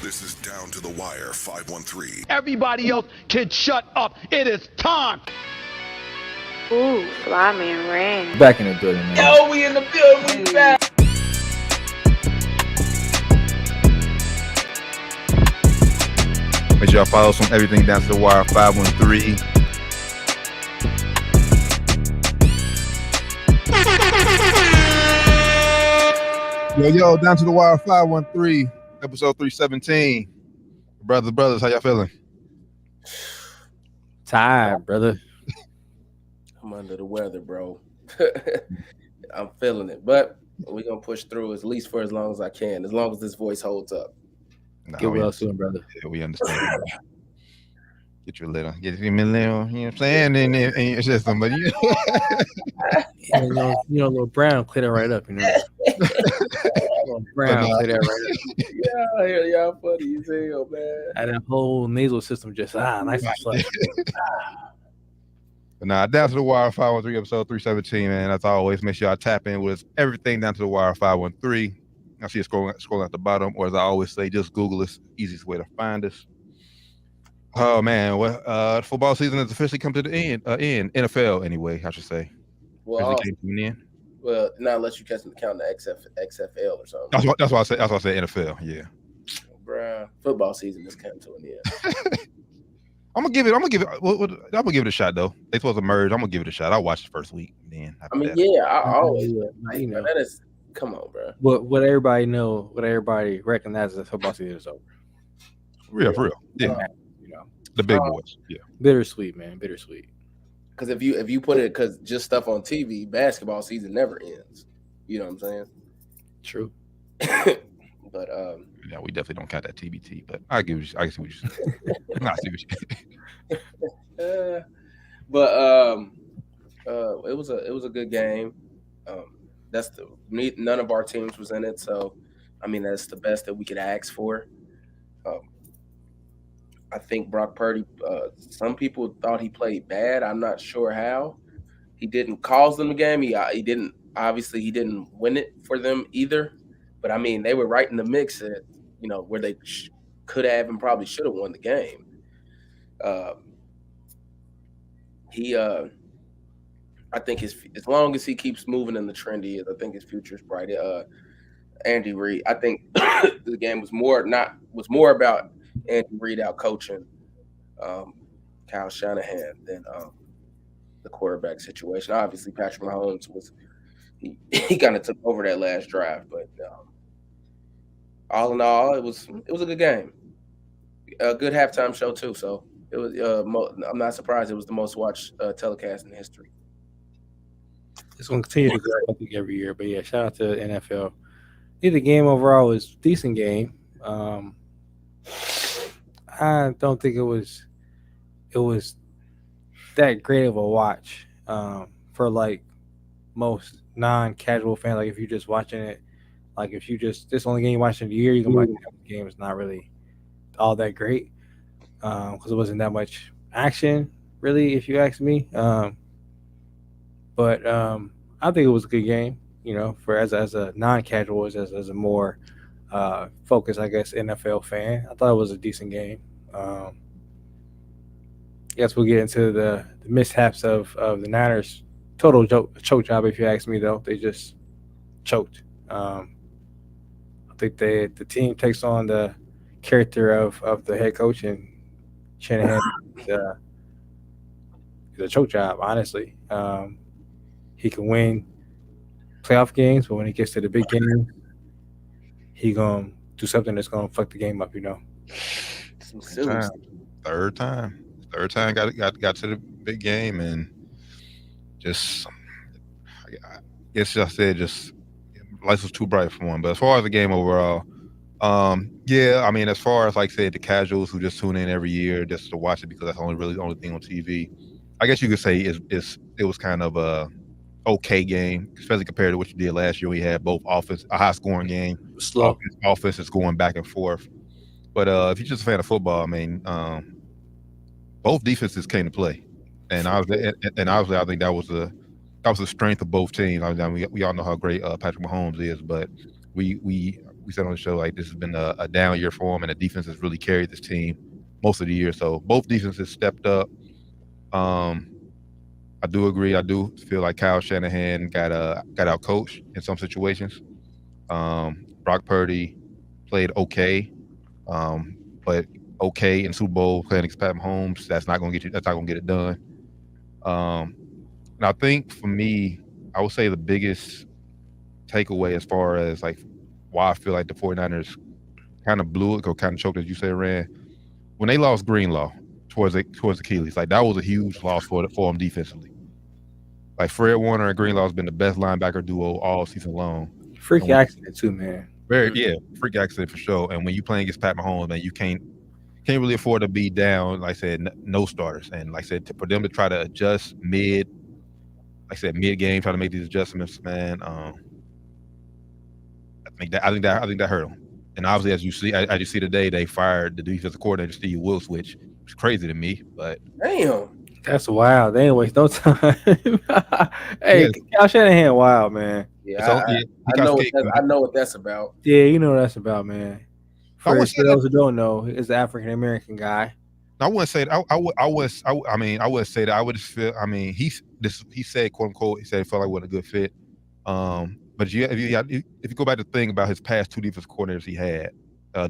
This is Down to the Wire 513. Everybody else can shut up. It is time. Ooh, fly man ring. Back in the building, man. Yo, we in the building. We back. Make sure y'all follow us on everything Down to the Wire 513. Yo, Down to the Wire 513, episode 317. Brothers, how y'all feeling? Tired, brother. I'm under the weather, bro. I'm feeling it, but we're gonna push through at least for as long as I can, as long as this voice holds up. Get well soon, brother. Yeah, we understand. Get you a little, you know what I'm saying? And your system, but you know, little Brown clear that right up, you know. Little Brown clear that right up. Yeah, I hear y'all funny as hell, man. And that whole nasal system just nice and flush. But nah, Down to the Wire 513, episode 317, man. As always, make sure y'all tap in with everything Down to the Wire 513. I see it scrolling at the bottom, or as I always say, just Google us. Easiest way to find us. Oh man, well, football season has officially come to the end. NFL, anyway, I should say. Well, came to an end. Well, not unless you count the XFL or something. That's why I said NFL. Yeah. Bruh, football season is coming to an end. I'm gonna give it a shot though. They supposed to merge. I'm gonna give it a shot. I'll watch the first week. Then I mean, yeah, I always, you know, that is. Come on, bro. What everybody recognizes as football season is over. For real. Yeah. You know, the big boys. Yeah. Bittersweet, man. Bittersweet. Because if you put it, because just stuff on TV, basketball season never ends. You know what I'm saying? True. But yeah, we definitely don't count that TBT. But I see what you're saying. I see what you're saying. It was a good game. None of our teams was in it, so I mean that's the best that we could ask for. I think Brock Purdy. Some people thought he played bad. I'm not sure how. He didn't cause them the game. He didn't. Obviously, he didn't win it for them either. But I mean, they were right in the mix at where they could have and probably should have won the game. I think as long as he keeps moving in the trend he is, I think his future is bright. Andy Reid, I think the game was more about Andy Reid out coaching Kyle Shanahan than the quarterback situation. Obviously, Patrick Mahomes he kind of took over that last drive, but all in all, it was a good game, a good halftime show too. So it was. I'm not surprised it was the most watched telecast in history. It's going to continue to grow, I think, every year. But yeah, shout out to the NFL. The game overall was a decent game. I don't think it was that great of a watch for like most non-casual fans. Like if you're just watching it, like if you this only game you watching the year, you can watch the game. It's not really all that great because it wasn't that much action, really, if you ask me. But I think it was a good game, for as a non-casual, as a more focused, I guess, NFL fan. I thought it was a decent game. I guess we'll get into the mishaps of the Niners. Total choke job, if you ask me, though. They just choked. I think the team takes on the character of the head coach, and Shanahan is a choke job, honestly. He can win playoff games, but when he gets to the big game, he gonna do something that's gonna fuck the game up. Third time got to the big game, and just I guess I said just lights was too bright for one. But as far as the game overall, yeah, I mean, as far as like say the casuals who just tune in every year just to watch it because that's the only thing on TV, I guess you could say it was kind of a okay game, especially compared to what you did last year. We had both a high scoring game, slow offense is going back and forth. But if you're just a fan of football, I mean, both defenses came to play, and obviously I think that was the strength of both teams. I mean, we all know how great Patrick Mahomes is, but we we said on the show, like this has been a down year for him, and the defense has really carried this team most of the year. So both defenses stepped up. I do agree. I do feel like Kyle Shanahan got out coached in some situations. Brock Purdy played okay, but okay in Super Bowl playing against Pat Mahomes, that's not gonna get it done. And I think for me, I would say the biggest takeaway as far as like why I feel like the 49ers kind of blew it or kind of choked, as you said, Rand, when they lost Greenlaw towards Achilles, like that was a huge loss for them defensively. Like Fred Warner and Greenlaw has been the best linebacker duo all season long. Freaky accident too, man. Freak accident for sure. And when you playing against Pat Mahomes, man, you can't really afford to be down. Like I said, no starters, and like I said, for them to try to adjust mid game, try to make these adjustments, man. I think that hurt them. And obviously, as you see today, they fired the defensive coordinator Steve Wilks, which was crazy to me. But damn. That's wild. They ain't waste no time. Hey, Kyle Shanahan, wild, man. Yeah, I know what that's about. Yeah, you know what that's about, man. For those who don't know, is the African American guy. I wouldn't say that. I would say that. I would just feel. I mean, he said, quote unquote, he said it felt like wasn't a good fit. But if you go back to think about his past two defensive coordinators he had,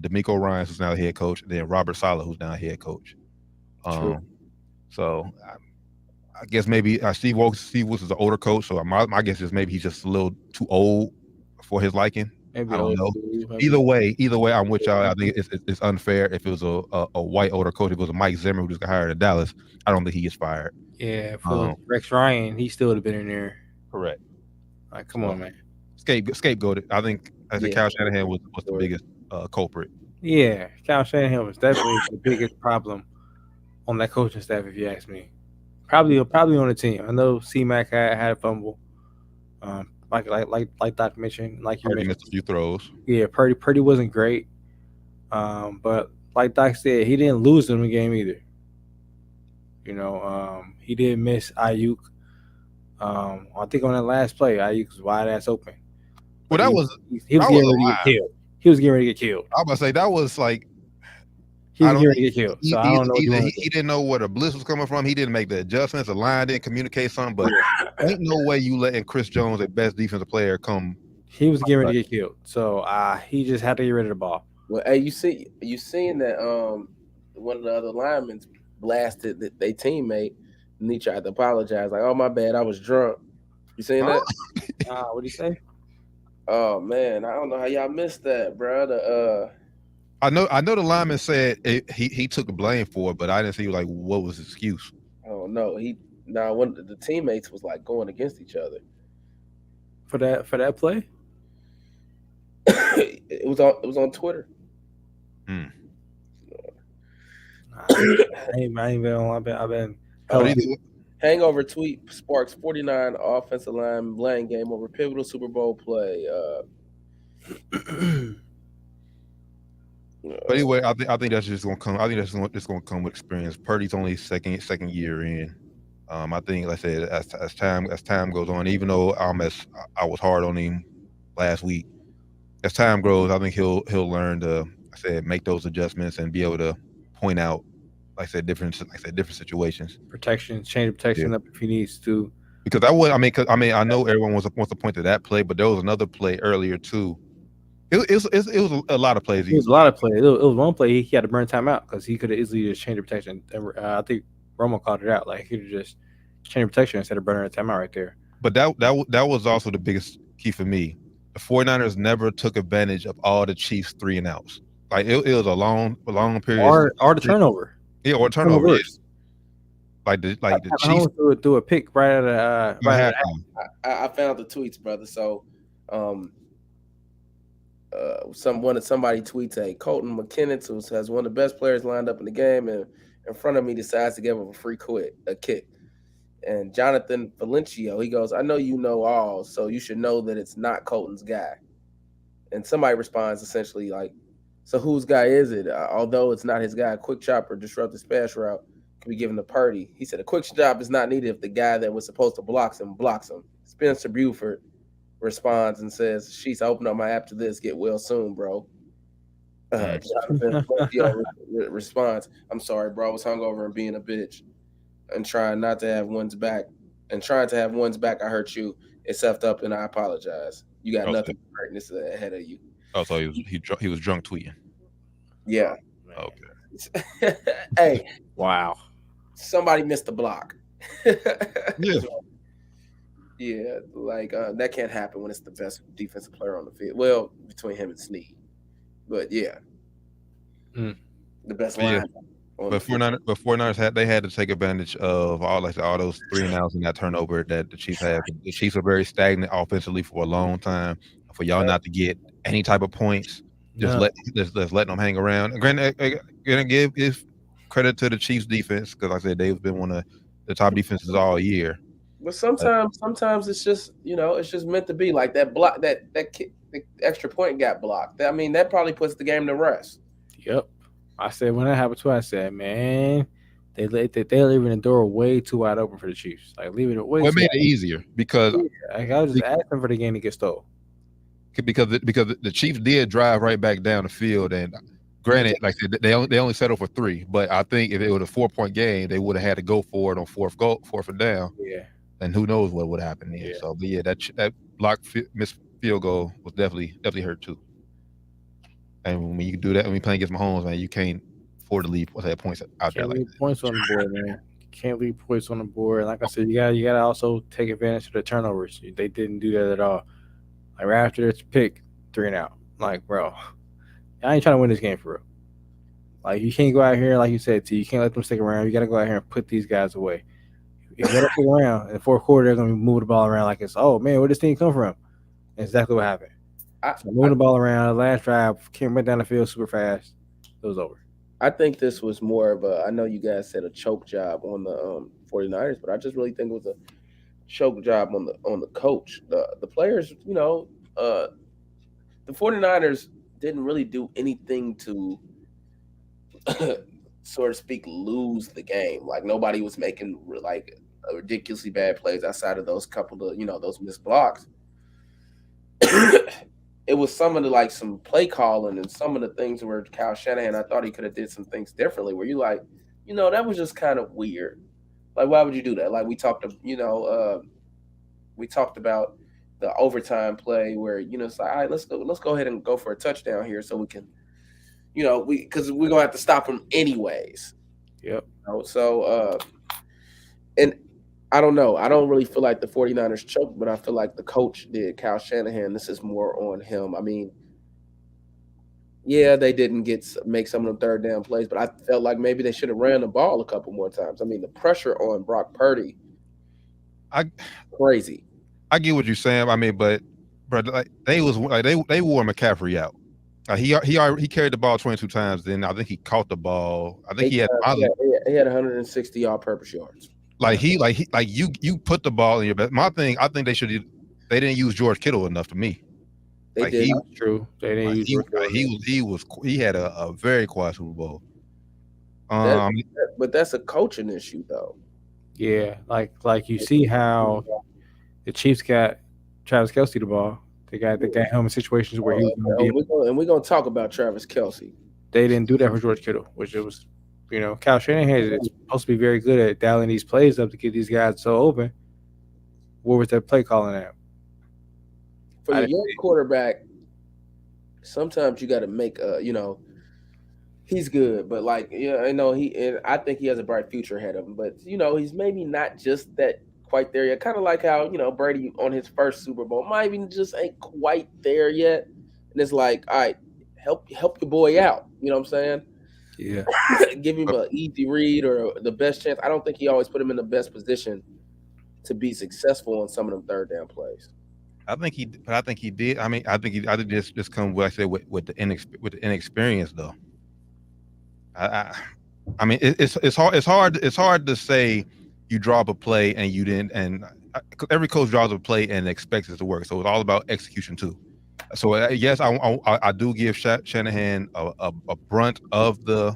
D'Amico Ryans, who's now the head coach, and then Robert Saleh, who's now head coach. True. So I guess maybe Steve Wilks is an older coach, so my guess is maybe he's just a little too old for his liking. Maybe I don't know. Either way, I'm with y'all. I think it's unfair if it was a white older coach. If it was a Mike Zimmer who just got hired in Dallas, I don't think he gets fired. Yeah, for Rex Ryan, he still would have been in there. Correct. Like, come on, man. Scapegoated. I think Kyle Shanahan was the biggest culprit. Yeah, Kyle Shanahan was definitely the biggest problem on that coaching staff, if you ask me. Probably on the team. I know C-Mac had a fumble. Like Doc mentioned, like you mentioned, missed a few throws. Yeah, Purdy wasn't great. But like Doc said, he didn't lose in the game either. You know, he did miss Ayuk. I think on that last play, Ayuk was wide ass open. Well, he was getting ready to get killed. He was getting ready to get killed. I was about to say that was like. He was getting ready to get killed. So I don't know. He didn't know where the blitz was coming from. He didn't make the adjustments. The line didn't communicate something. But ain't no way you letting Chris Jones, the best defensive player, come. He was getting ready to get killed. So he just had to get rid of the ball. Well, hey, you seen that one of the other linemen blasted their teammate, and he tried to apologize. Like, oh, my bad, I was drunk. You seen that? What'd he say? Oh man, I don't know how y'all missed that, bro. I know the lineman said he took the blame for it, but I didn't see like what was his excuse. Oh no, one of the teammates was like going against each other for that play. It was on Twitter. I ain't been on. I've been. Hangover tweet sparks 49 offensive line blame game over pivotal Super Bowl play. But anyway, I think that's just gonna come. I think that's just gonna come with experience. Purdy's only second year in. I think, like I said, as time goes on, even though I was hard on him last week, as time grows, I think he'll learn to, make those adjustments and be able to point out, different situations. Change protection up if he needs to. Because I know everyone wants to point to that play, but there was another play earlier too. It was a lot of plays. It was a lot of plays. It was one play he had to burn timeout because he could have easily just changed the protection. I think Romo called it out. Like, he could have just changed protection instead of burning a timeout right there. But that was also the biggest key for me. The 49ers never took advantage of all the Chiefs 3 and outs. Like, it was a long period. Or the turnover. Yeah, or turnover. Like the Chiefs threw a pick right at the I found the tweets, brother. So somebody tweets, a Colton McKinnon, who has one of the best players lined up in the game, and in front of me decides to give him a kick. And Jonathan Valencio, he goes, I know you know all, so you should know that it's not Colton's guy. And somebody responds essentially like, so whose guy is it? Although it's not his guy, a quick chop or disruptive pass route can be given to Purdy. He said a quick chop is not needed if the guy that was supposed to blocks him. Spencer Buford responds and says, "She's open up my app to this. Get well soon, bro." Jonathan responds, "I'm sorry, bro. I was hungover and being a bitch and trying not to have one's back. And trying to have one's back, I hurt you. It's effed up, and I apologize. You got nothing but greatness ahead of you." Oh, so he was drunk tweeting. Yeah. Okay. Hey. Wow. Somebody missed the block. Yeah. Yeah, like that can't happen when it's the best defensive player on the field. Well, between him and Snead. But yeah. The best line. But 49ers had to take advantage of all those 3 and outs and that turnover that the Chiefs had. The Chiefs are very stagnant offensively for a long time. For y'all not to get any type of points, just letting them hang around. Granted, gonna give credit to the Chiefs defense because like I said they've been one of the top defenses all year. But sometimes it's just it's just meant to be like that block that kick, the extra point got blocked. I mean that probably puts the game to rest. Yep. I said when that happened too, I said, man, they're leaving the door way too wide open for the Chiefs. Like leaving it way. Well, it made it easier because I was just asking for the game to get stole. Because the Chiefs did drive right back down the field, and granted, like they only settled for 3. But I think if it was a 4-point game, they would have had to go for it on fourth and down. Yeah. And who knows what would happen there. Yeah. So, but yeah, that blocked missed field goal was definitely hurt too. And when you do that, when you play against Mahomes, man, you can't afford to leave points out there. Like points on the board, man. Can't leave points on the board. Like I said, you gotta also take advantage of the turnovers. They didn't do that at all. Like right after this pick, 3 and out. Like, bro, I ain't trying to win this game for real. Like, you can't go out here, like you said, you can't let them stick around. You got to go out here and put these guys away. If they don't stick around, in the fourth quarter, they're going to move the ball around like it's, oh, man, where does this team come from? And exactly what happened. Moving the ball around, last drive, came right down the field super fast. It was over. I think this was more of a, I know you guys said a choke job on the 49ers, but I just really think it was a choke job on the coach. The players, the 49ers didn't really do anything to so to speak lose the game. Like nobody was making like ridiculously bad plays outside of those couple of those missed blocks. It was some of the some play calling and some of the things where Kyle Shanahan, I thought he could have did some things differently where you like, that was just kind of weird. Like, why would you do that? Like we talked about the overtime play where, it's like, all right, let's go ahead and go for a touchdown here so we can, because we're going to have to stop them anyways. Yep. And I don't know. I don't really feel like the 49ers choked, but I feel like the coach did, Kyle Shanahan. This is more on him. I mean, yeah, they didn't make some of them third down plays, but I felt like maybe they should have ran the ball a couple more times. I mean, the pressure on Brock Purdy, crazy. I get what you're saying. I mean, but they wore McCaffrey out. He carried the ball 22 times. Then I think he caught the ball. I think he had 160 all-purpose yards. You put the ball in your best. My thing, I think they didn't use George Kittle enough to me. They did. That's true. They didn't use George Kittle. He had a very quiet Super Bowl. But that's a coaching issue though. Yeah, like you see how the Chiefs got Travis Kelce the ball. They got him in situations where he was going to be. And we're going to talk about Travis Kelce. They didn't do that for George Kittle, which it was, Kyle Shanahan is supposed to be very good at dialing these plays up to get these guys so open. Where was that play calling at? For a young quarterback, sometimes you got to make he's good, but I think he has a bright future ahead of him. But he's maybe not just that quite there yet. Kind of like how Brady on his first Super Bowl might even just ain't quite there yet, and it's like, all right, help your boy out. You know what I'm saying? Yeah. Give him an easy read or the best chance. I don't think he always put him in the best position to be successful on some of them third down plays. I think he did. I mean, I think just come what I said with the inexperience though. I mean, it's hard to say you draw up a play and you didn't, and every coach draws a play and expects it to work. So it's all about execution too. So yes, I do give Shanahan a brunt of the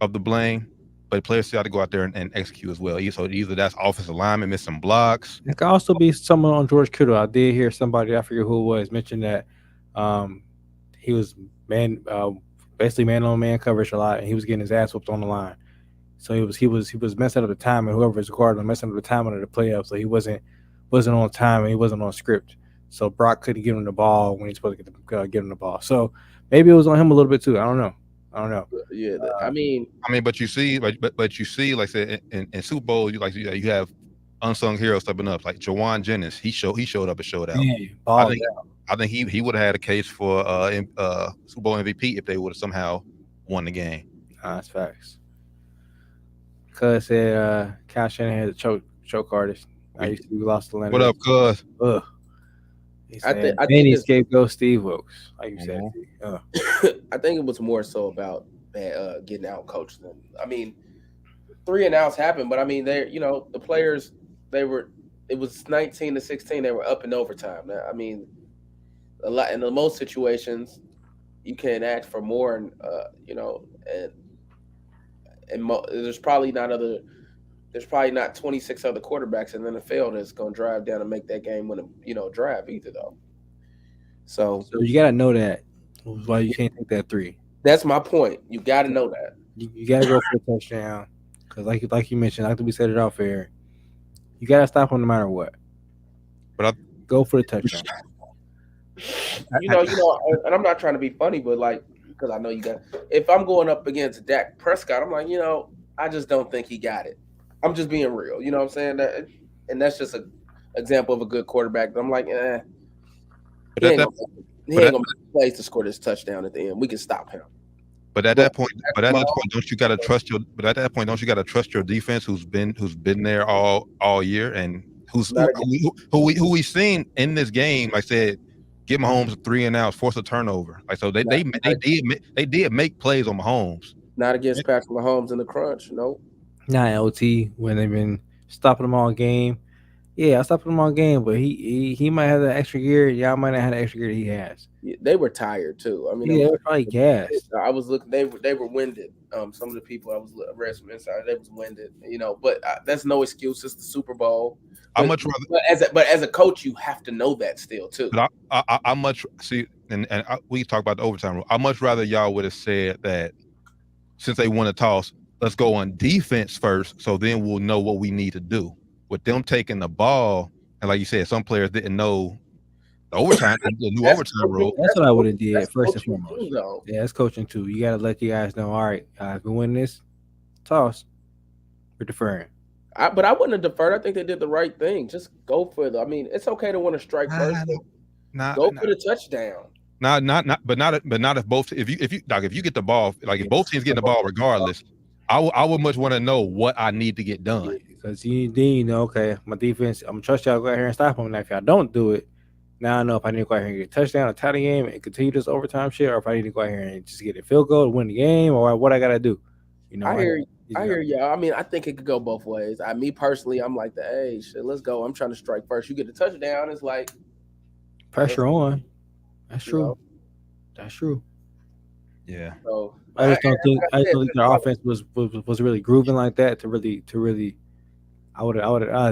blame, but players still have to go out there and execute as well. So either that's offensive lineman missing blocks. It could also be someone on George Kittle. I did hear somebody, I forget who it was, mention that he was basically man on man coverage a lot, and he was getting his ass whooped on the line. So he was messing up the time, and whoever was guarding messing up the time under the playoffs. So he wasn't on time and he wasn't on script. So Brock couldn't give him the ball when he's supposed to get him the ball. So maybe it was on him a little bit too. I don't know. Yeah, I mean, but you see, but you see, like I said, in Super Bowl, you have unsung heroes stepping up, like Jawan Jennings. He showed up and showed out. I think he would have had a case for Super Bowl MVP if they would have somehow won the game. That's facts. Cuz said Kyle Shanahan is a choke artist. We lost the Leonard. What up, Cuz? He said, I think scapegoat Steve Wilkes, like you said. I think it was more so about getting out coached. I mean, 3 and outs happened, but I mean, the players, it was 19-16. They were up in overtime. I mean, a lot in the most situations, you can't ask for more, and there's probably not 26 other quarterbacks in the NFL that's going to drive down and make that game win a drive either, though. So you got to know that. Why you can't take that 3. That's my point. You got to know that. You got to go for a touchdown because, like you mentioned, like we said it off air, you got to stop them no matter what. But go for the touchdown. And I'm not trying to be funny, but because I know you got. If I'm going up against Dak Prescott, I'm like, I just don't think he got it. I'm just being real. You know what I'm saying? And that's just an example of a good quarterback. But I'm like, he ain't gonna make plays to score this touchdown at the end. We can stop him. But at that point, don't you got to trust your? But at that point, don't you got to trust your defense, who's been there all year, and who we've seen in this game? Like I said, give Mahomes 3 and outs, force a turnover. Like so, they did make plays on Mahomes. Not against Patrick Mahomes in the crunch. Nope. Not LT when they've been stopping them all game. Yeah, I stopped him all game, but he might have that extra gear. Y'all might not have the extra gear that he has. Yeah, they were tired too. I mean, they were probably gassed. I was looking. They were winded. Some of the people I read some inside, they was winded. But that's no excuse. It's the Super Bowl. I much rather. But as a coach, you have to know that still too. But I much see, and we talk about the overtime rule. I much rather y'all would have said that since they won a toss, let's go on defense first, so then we'll know what we need to do. With them taking the ball, and like you said, some players didn't know the overtime, the new overtime rule. That's what I would have did first and foremost. Yeah, that's coaching too. You got to let you guys know. All right, if we win this toss, we're deferring. But I wouldn't have deferred. I think they did the right thing. Just go for it. I mean, it's okay to want to strike first. Go for the touchdown. But not if both. If you get the ball, like if both teams get the ball, regardless, I would much want to know what I need to get done. Because okay, my defense, I'm gonna trust y'all to go out here and stop them. Now, if y'all don't do it, now I know if I need to go out here and get a touchdown, a tie the game, and continue this overtime shit, or if I need to go out here and just get a field goal to win the game, or what I gotta do. I hear y'all. I mean, I think it could go both ways. Me personally, I'm like, hey, shit, let's go. I'm trying to strike first. You get the touchdown, it's like pressure on. That's true. That's true. Yeah. So I just don't think their offense was really grooving like that to really. I would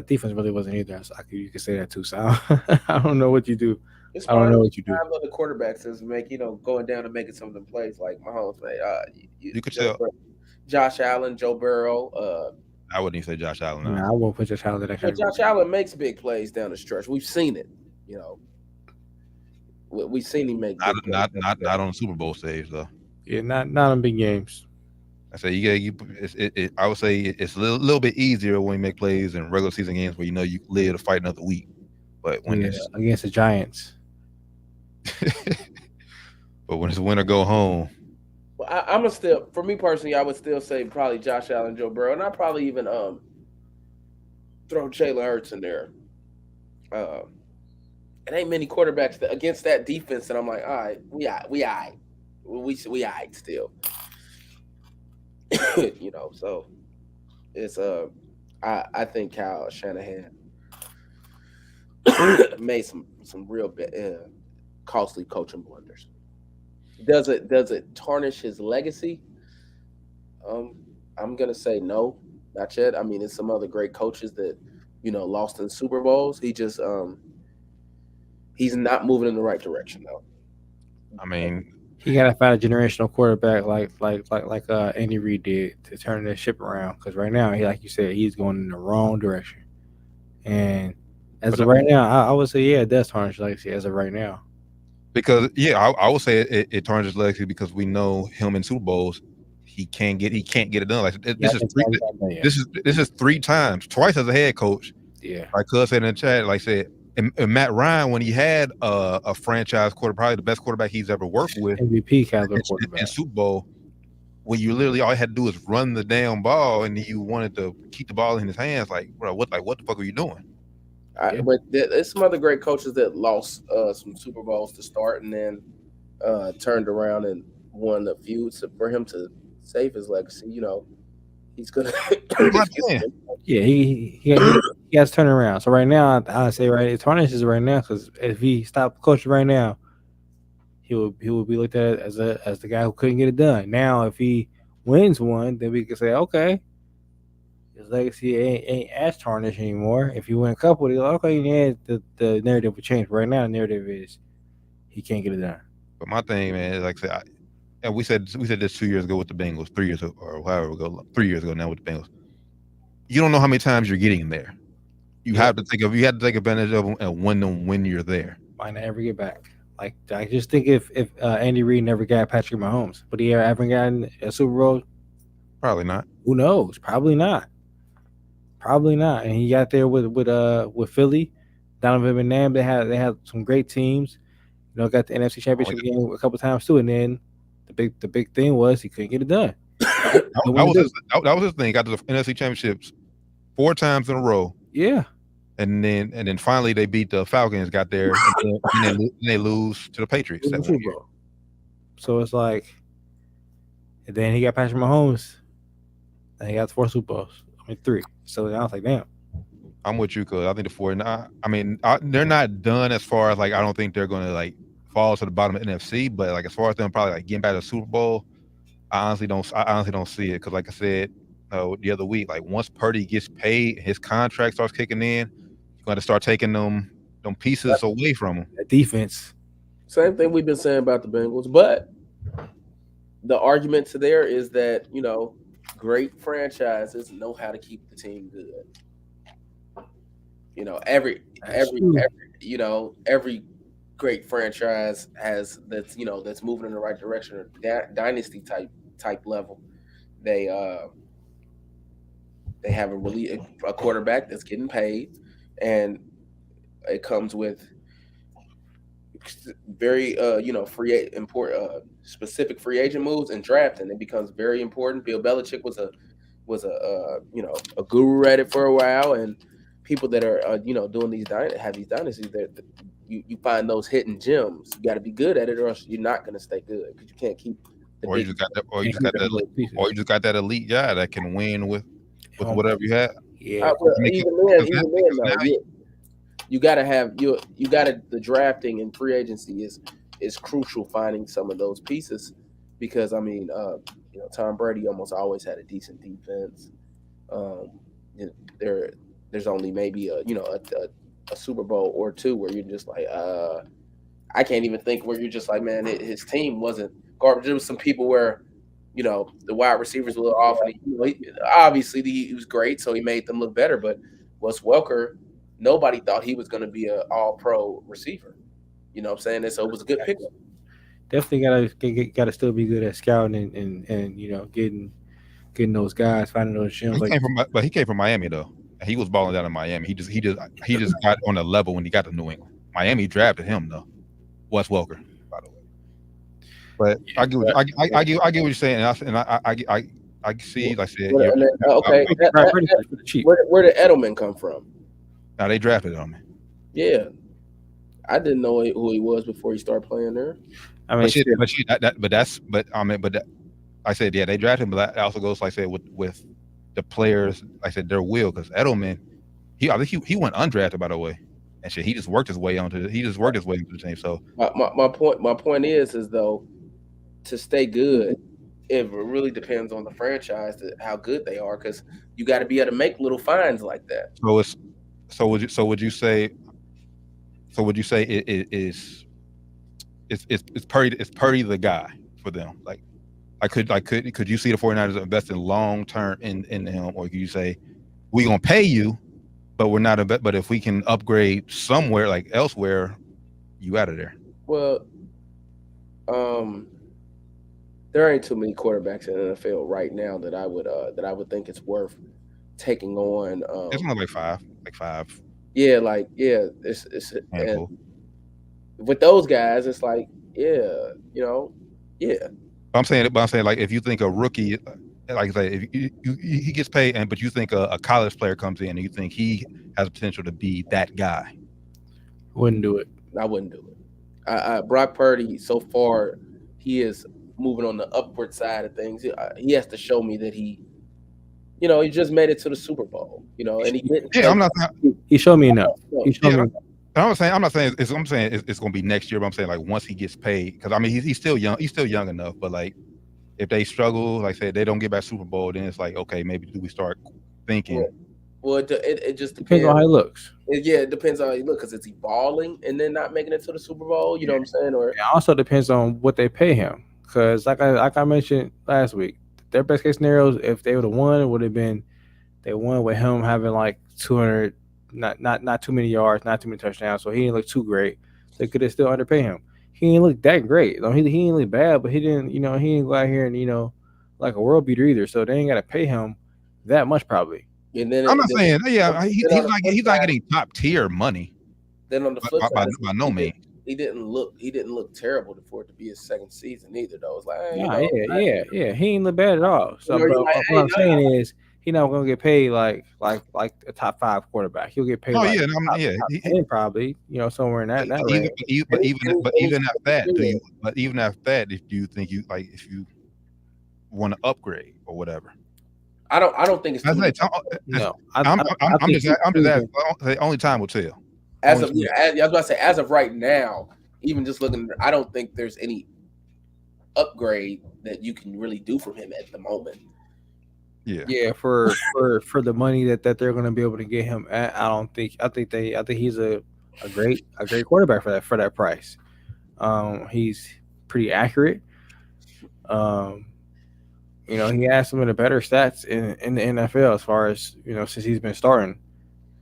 defense really wasn't either. So you could say that too. So I don't know what you do. I don't know what you do. I love the quarterbacks is going down and making some of them plays like Mahomes. You could tell. Josh Allen, Joe Burrow. I wouldn't even say Josh Allen. No, I won't put Josh Allen in that kind of. Josh Allen makes big plays down the stretch. We've seen it. We've seen him make. Not on the Super Bowl stage though. Yeah, not in big games. I say I would say it's a little bit easier when you make plays in regular season games where you live to fight another week. But when it's against the Giants, but when it's win or go home. Well, I'm gonna still, for me personally, I would still say probably Josh Allen, Joe Burrow, and I'd probably even throw Jalen Hurts in there. It ain't many quarterbacks against that defense that I'm like, all right, we all right. We all right still. So it's I think Kyle Shanahan made some real costly coaching blunders. Does it tarnish his legacy? I'm gonna say no, not yet. I mean, it's some other great coaches that lost in Super Bowls. He just he's not moving in the right direction though. I mean, He gotta find a generational quarterback like Andy Reid did to turn the ship around. Because right now, he like you said, he's going in the wrong direction. And as of right now, I would say it does tarnish legacy as of right now. because I would say it tarnishes legacy because we know him in Super Bowls. He can't get it done. Like this is 3 times, twice as a head coach. Yeah, like Cuz said in the chat, like said, and Matt Ryan, when he had a franchise quarterback, probably the best quarterback he's ever worked with, MVP caliber quarterback in Super Bowl, when you literally all you had to do is run the damn ball, and you wanted to keep the ball in his hands. Like, bro, what the fuck are you doing? But there's some other great coaches that lost some Super Bowls to start, and then turned around and won a few. So for him to save his legacy, he's gonna. Yeah, he has to turn around. So right now, I say it tarnishes right now because if he stopped coaching right now, he will be looked at as the guy who couldn't get it done. Now, if he wins one, then we can say okay, his legacy ain't as tarnished anymore. If you win a couple, they're like, okay, yeah, the narrative will change. But right now, the narrative is he can't get it done. But my thing, man, is like I said, and we said this 2 years ago with the Bengals, 3 years ago, or however ago, 3 years ago now with the Bengals. You don't know how many times you're getting there. You have to take advantage of them and win them when you're there. Might not ever get back. Like I just think if Andy Reid never got Patrick Mahomes, but he ever gotten a Super Bowl, probably not. Who knows? Probably not. And he got there with Philly, Donovan McNabb. They had some great teams. Got the NFC Championship game a couple times too. And then the big thing was he couldn't get it done. that was his thing. Got to the NFC Championships 4 times in a row. Yeah. And then finally they beat the Falcons, got there, and then they lose to the Patriots that 1 year. So it's like, and then he got Patrick Mahomes, and he got 4 Super Bowls. 3. So I was like, damn. I'm with you, cuz I think the 4. I mean, they're not done as far as like I don't think they're gonna like fall to the bottom of NFC, but like as far as them probably like getting back to the Super Bowl, I honestly don't see it because like I said the other week, like once Purdy gets paid, his contract starts kicking in, you're going to start taking them pieces away from him. Defense. Same thing we've been saying about the Bengals, but the argument to there is that great franchises know how to keep the team good. Every great franchise has that's moving in the right direction or dynasty type level. They have a quarterback that's getting paid, and it comes with very specific free agent moves and drafting. It becomes very important. Bill Belichick was a guru at it for a while, and people that are doing these dynasties that you find those hidden gems. You got to be good at it, or else you're not going to stay good because you can't keep. Or you just got that elite guy that can win with whatever you have. Yeah, you got to have the drafting and free agency is crucial. Finding some of those pieces because Tom Brady almost always had a decent defense. There's only maybe a Super Bowl or 2 where you're just like I can't even think where you're just like, man, his team wasn't garbage. There was some people where the wide receivers were off, and obviously he was great, so he made them look better. But Wes Welker, nobody thought he was going to be an all-pro receiver. You know what I'm saying? And so it was a good pick. Definitely gotta still be good at scouting and getting those guys, finding those gems. He came from Miami though. He was balling down in Miami. He just got on a level when he got to New England. Miami drafted him though. Wes Welker, by the way. But I get what you're saying, and I see. Like I said, okay. Where did Edelman come from? Now they drafted him. Yeah, I didn't know who he was before he started playing there. I mean, I said, yeah, they drafted him, but that also goes, like I said, with the players, like I said, their will, because Edelman, he went undrafted, by the way, and shit, he just worked his way into the team. So my point is though, to stay good, it really depends on the franchise how good they are, because you got to be able to make little finds like that. Would you say it's Purdy the guy for them? Could you see the 49ers investing long term in him, or could you say we're gonna pay you, but we're not but if we can upgrade somewhere like elsewhere, you out of there? Well, there ain't too many quarterbacks in the NFL right now that I would think it's worth taking on. It's only like five. Yeah, it's and with those guys, it's like, yeah. I'm saying like if you think a rookie, like I say, if he gets paid, but you think a college player comes in and you think he has potential to be that guy, Wouldn't do it. I wouldn't do it. Brock Purdy, so far, he is moving on the upward side of things. He has to show me that he just made it to the Super Bowl, and he didn't. Yeah, I'm not. He showed me enough. He showed me. I'm not saying it's going to be next year, but I'm saying like once he gets paid, because I mean he's still young. He's still young enough, but like if they struggle, like I said, they don't get back Super Bowl, then it's like, okay, maybe do we start thinking? Well, it just Depends on how he looks. It depends on how he looks, because is he balling and then not making it to the Super Bowl? You know what I'm saying? Or it also depends on what they pay him, because like I mentioned last week, their best case scenarios, if they would have won, it would have been they won with him having like 200. Not too many yards, not too many touchdowns, so he didn't look too great. They could have still underpay him. He didn't look that great. He didn't look bad, but he didn't go out here and like a world beater either. So they ain't got to pay him that much probably. And then I'm not saying, he's not getting top tier money. Then on the flip side, by no means, he didn't look terrible for it to be his second season either. Though it's like, yeah, he ain't look bad at all. So what I'm saying is, he's not gonna get paid like a top 5 quarterback. He'll get paid. Oh like yeah, top 10 probably. Somewhere in that range. Even after that, if you think if you want to upgrade or whatever, I don't think it's. No, I'm just asking. Only time will tell. I was about to say, as of right now, even just looking, I don't think there's any upgrade that you can really do from him at the moment. Yeah. For the money that they're going to be able to get him at, I think he's a great quarterback for that price. He's pretty accurate. He has some of the better stats in the NFL as far as since he's been starting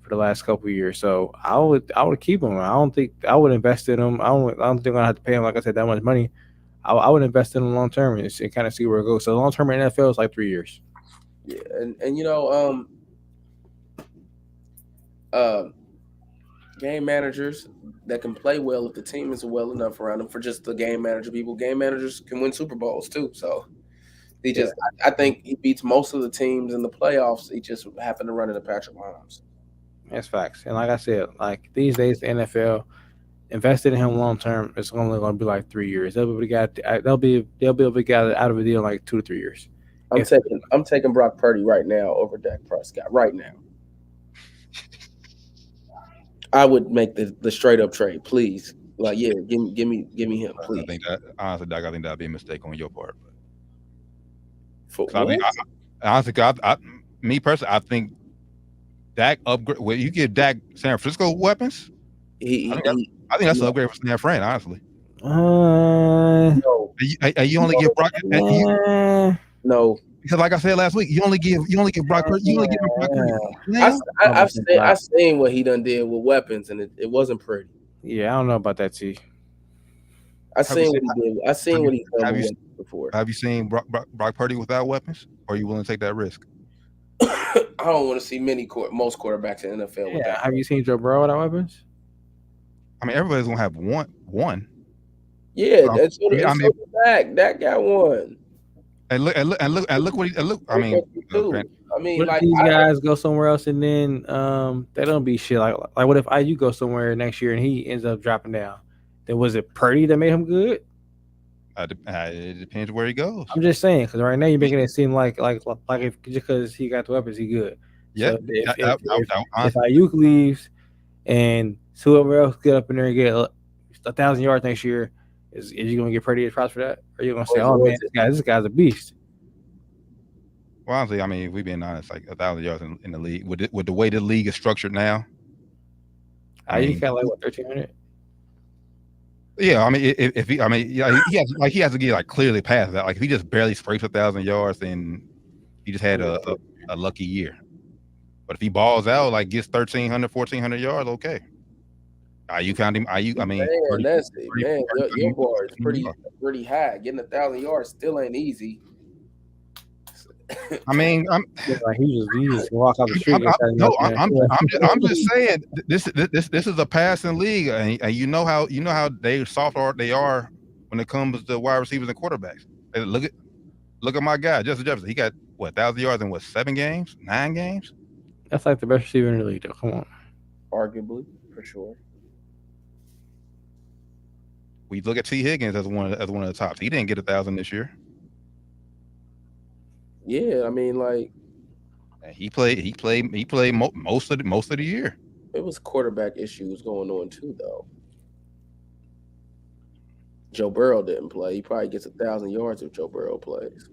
for the last couple of years. So I would keep him. I don't think I would invest in him. I don't think I'm gonna have to pay him, like I said, that much money. I would invest in him long term and kind of see where it goes. So long term in NFL is like 3 years. Yeah, and game managers that can play well if the team is well enough around them. For just the game manager people, game managers can win Super Bowls too. So I think he beats most of the teams in the playoffs. He just happened to run into Patrick Mahomes. That's facts. And like I said, like these days, the NFL invested in him long term. It's only going to be like 3 years. They'll be able to get out of a deal in like 2 to 3 years. I'm taking Brock Purdy right now over Dak Prescott right now. I would make the straight up trade, please. Like, yeah, give me him, please. I think that'd be a mistake on your part. Me personally, I think Dak upgrade. Well, you give Dak San Francisco weapons. I think that's an upgrade for San Fran, honestly. No. You only give Brock. No. Because like I said last week, you only give Brock Purdy. You only give him Brock Purdy. I've seen what he done did with weapons, and it wasn't pretty. Yeah, I don't know about that, T. I've seen what he did. I've seen what he's done with weapons before. Have you seen Brock Purdy without weapons? Or are you willing to take that risk? I don't want to see most quarterbacks in the NFL with that. Have you seen Joe Burrow without weapons? I mean, everybody's gonna have one. Yeah, Dak got one. And look what he look. I mean, what if these guys go somewhere else and then they don't be shit? Like what if IU goes somewhere next year and he ends up dropping down? Then was it Purdy that made him good? It depends where he goes. I'm just saying, because right now you're making it seem like if just because he got the weapons, he good. Yeah. So if Ayuk leaves and whoever else get up in there and get 1,000 yards next year, is you gonna get Purdy a props for that? Or are you gonna say, oh man, this guy's a beast? Well, honestly, I mean, if we've been honest, like 1,000 yards in the league with the way the league is structured now. I mean, got like what 1,300. Yeah, I mean, if he, I mean, yeah, he has to get like clearly past that. Like if he just barely scrapes 1,000 yards, then he just had a lucky year. But if he balls out, like gets 1,300, 1,400 yards, okay. You count him. I mean, Man, that's it, man. Your bar is pretty high. Getting 1,000 yards still ain't easy. I mean, Like he just walk off the street. I'm just saying this is a passing league, and you know how they soft they are when it comes to wide receivers and quarterbacks. Hey, look at my guy Justin Jefferson. He got what 1,000 yards in what 7 games, 9 games. That's like the best receiver in the league, though. Come on, arguably for sure. We look at T. Higgins as one of the tops. He didn't get 1,000 this year. Yeah, I mean, like he played most of the year. It was quarterback issues going on too, though. Joe Burrow didn't play. He probably gets 1,000 yards if Joe Burrow plays.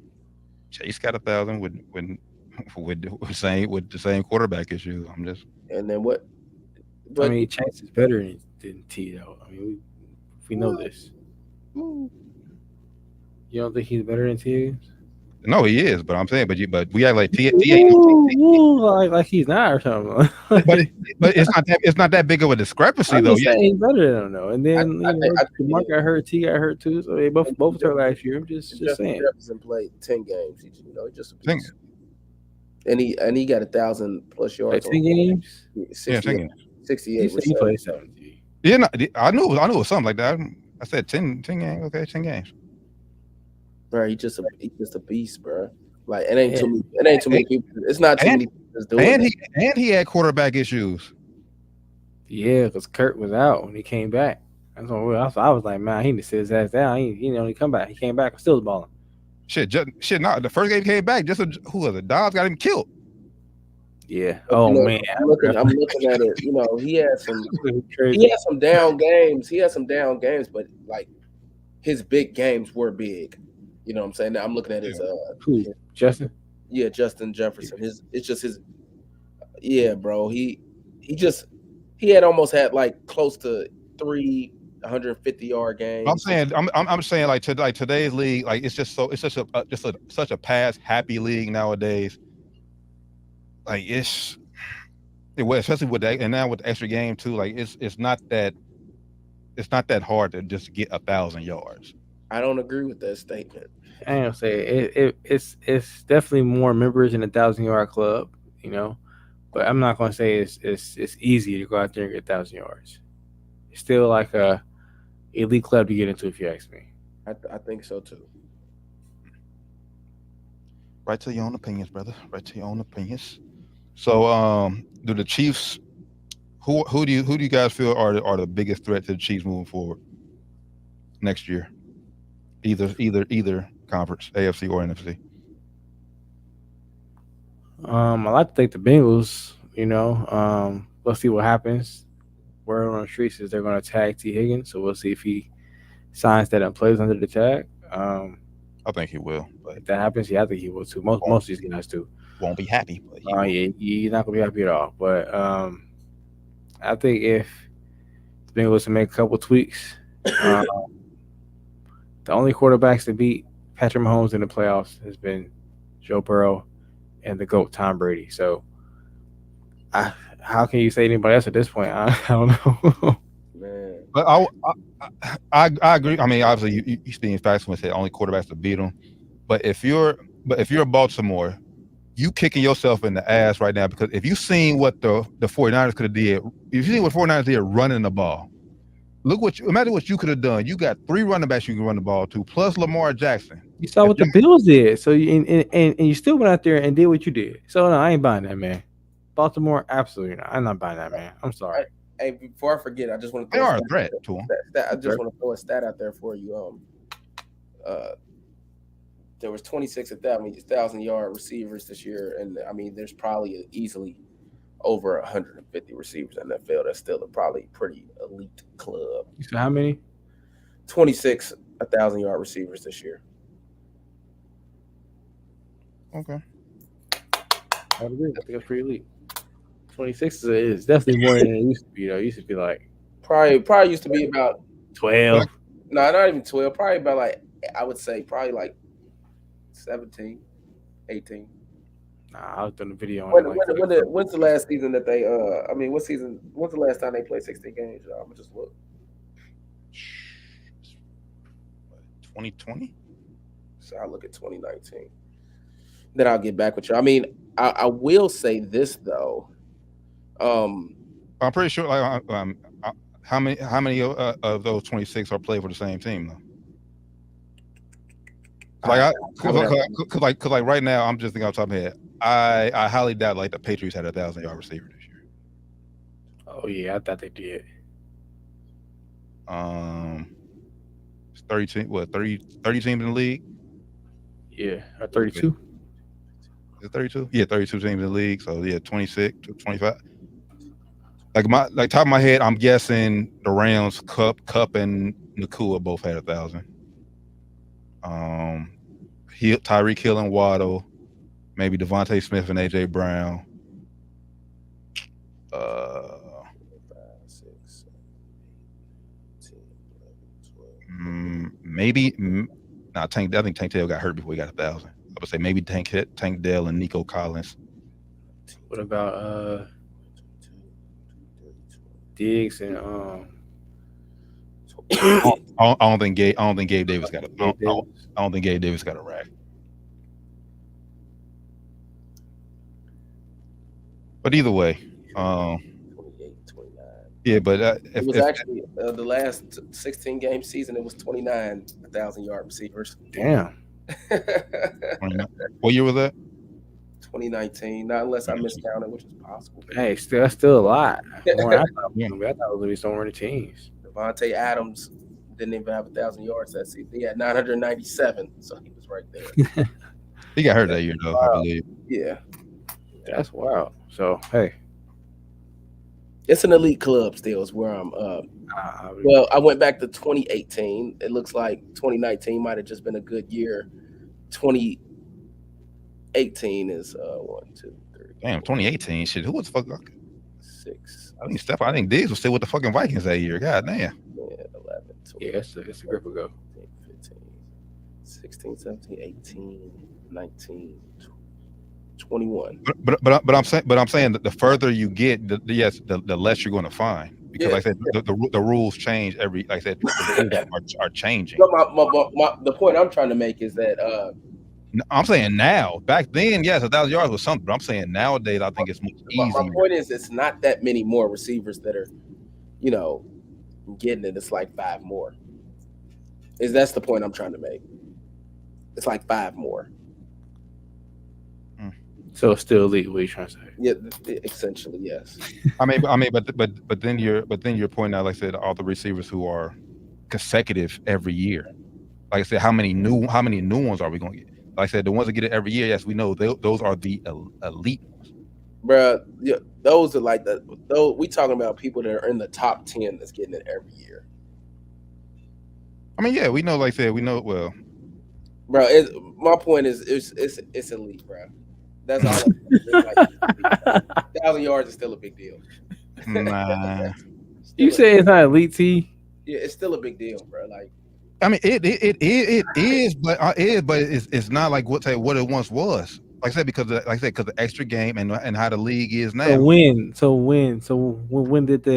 Chase got 1,000 with the same quarterback issues. I'm just. And then what? I mean, Chase is better than T, though. I mean, we know this. You don't think he's better than T? No, he is, but I'm saying, but we act like T ain't like he's not or something. but it's not that big of a discrepancy though. Yeah, he's better than him though. And then Mark got hurt, T got hurt too, so they both hurt last year. I'm just saying. Jefferson played 10 games. He just a piece. And he got 1,000+ yards. 10 games. 68. He played 70. Yeah, no, I knew it was something like that. I said 10 games. Okay, 10 games. Bro, he's just a beast, bro. Like it ain't too many people. It's not too many people that's doing it. And he had quarterback issues. Yeah, because Kurt was out when he came back. That's what I was like, man, he need to sit his ass down. He come back. He came back and still was balling. Shit, no. The first game he came back, who was it? Dobbs got him killed. Yeah. Oh man, I'm looking at it. You know, he had some down games. He had some down games, but like his big games were big. You know what I'm saying? Now I'm looking at his Justin? Yeah, Justin Jefferson. Bro. He had almost had like close to 350-yard games. I'm saying like today's league, like it's such a pass happy league nowadays. Like especially with that, and now with the extra game too, like it's not that hard to just get 1,000 yards. I don't agree with that statement. I don't say it's definitely more members in 1,000-yard club, you know, but I'm not gonna say it's easy to go out there and get 1,000 yards. It's still like a elite club to get into, if you ask me. I think so too. Right to your own opinions, brother. Right to your own opinions. So, do the Chiefs? Who do you guys feel are the biggest threat to the Chiefs moving forward next year? Either conference, AFC or NFC. I like to think the Bengals. You know, let's see what happens. Word on the streets is they're going to tag T. Higgins, so we'll see if he signs that and plays under the tag. I think he will. But if that happens, yeah, I think he will too. Most of these guys do. Won't be happy. But yeah, he's not gonna be happy at all. But I think if the Bengals to make a couple tweaks, the only quarterbacks to beat Patrick Mahomes in the playoffs has been Joe Burrow and the GOAT Tom Brady. So, how can you say anybody else at this point? I don't know. Man, but I agree. I mean, obviously, you speaking facts when you say only quarterbacks to beat them. But if you're Baltimore, you kicking yourself in the ass right now, because if you seen what the 49ers could have did, if you seen what 49ers did running the ball, imagine what you could have done. You got 3 running backs you can run the ball to, plus Lamar Jackson. You saw what the Bills did, so and you still went out there and did what you did. So no, I ain't buying that, man. Baltimore, absolutely not. I'm not buying that, man. I'm sorry. Hey, before I forget, I just want to. They are a threat to them. I just want to throw a stat out there for you. There was 1,000-yard receivers this year, and I mean, there's probably easily over 150 receivers in the NFL. That's still probably pretty elite club. You said how many? 26 1,000-yard receivers this year. Okay. I would agree. I think it's pretty elite. 26 is definitely more than it used to be. Though. It used to be like Probably used to be about 12. no, not even 12. Probably about like I would say probably like 17, 18. Nah, I was doing a video on it. When's the last season that they I mean what season when's the last time they played 16 games? I'm gonna just look. 2020. So I'll look at 2019. Then I'll get back with you. I mean, I will say this though. I'm pretty sure. Like, how many of those 26 are played for the same team though? Cause right now I'm just thinking off the top of my head. I highly doubt like the Patriots had a 1,000-yard receiver this year. Oh yeah, I thought they did. It's 30 teams in the league. Yeah, 32. Is it 32? Yeah, 32 teams in the league. So yeah, 26 to 25. Like top of my head, I'm guessing the Rams, Cup and Nakua both had 1,000. Tyreek Hill and Waddle, maybe Devontae Smith and AJ Brown. 5, 6, 7, 10, 11, 12. Maybe. I think Tank Dell got hurt before he got 1,000. I would say maybe Tank Dell and Nico Collins. What about Diggs and I don't think Gabe Davis got a. I don't think Gabe Davis got a rack. But either way, 28, 29. Yeah, but it was actually the last 16 game season. It was 29 1,000-yard receivers. Damn. What year was that? 2019. Not unless I miscounted, which is possible. Hey, that's still a lot. More I thought it was going to be somewhere in the teens. Devontae Adams didn't even have 1,000 yards that season. He had 997, so he was right there. He got hurt that year, though, I believe. Yeah. That's wild. So, hey. It's an elite club still is where I'm well, I went back to 2018. It looks like 2019 might have just been a good year. 2018 is 1, 2, 3. Damn, 2018 shit. Who was the fuck? 6. I think Diggs was still with the fucking Vikings that year. God damn. Yeah, 11, 12, yeah, it's a grip ago. 15, 16, 17, 18, 19, 21. But I'm saying that the further you get, the less you're going to find, because like I said, the rules change every. Like I said, the rules are changing. The point I'm trying to make is that I'm saying now. Back then, yes, 1,000 yards was something. But I'm saying nowadays, I think it's much easier. My point is, it's not that many more receivers that are, getting it. It's like 5 more. That's the point I'm trying to make. It's like 5 more. So it's still elite. What are you trying to say? Yeah, essentially, yes. I mean, but then you're pointing out, like I said, all the receivers who are consecutive every year. Like I said, how many new ones are we going to get? Like I said, the ones that get it every year, yes, we know those are the elite ones. Bruh, yeah, those are like we talking about people that are in the top 10 that's getting it every year. I mean, yeah, we know. Like I said, we know well. Bro, my point is, it's elite, bro. That's all. 1,000 yards is still a big deal. Nah. You say it's not elite T? Yeah, it's still a big deal, bro. Like, I mean, it is, but it's not like what it once was. Like I said, because the extra game and how the league is now. So when did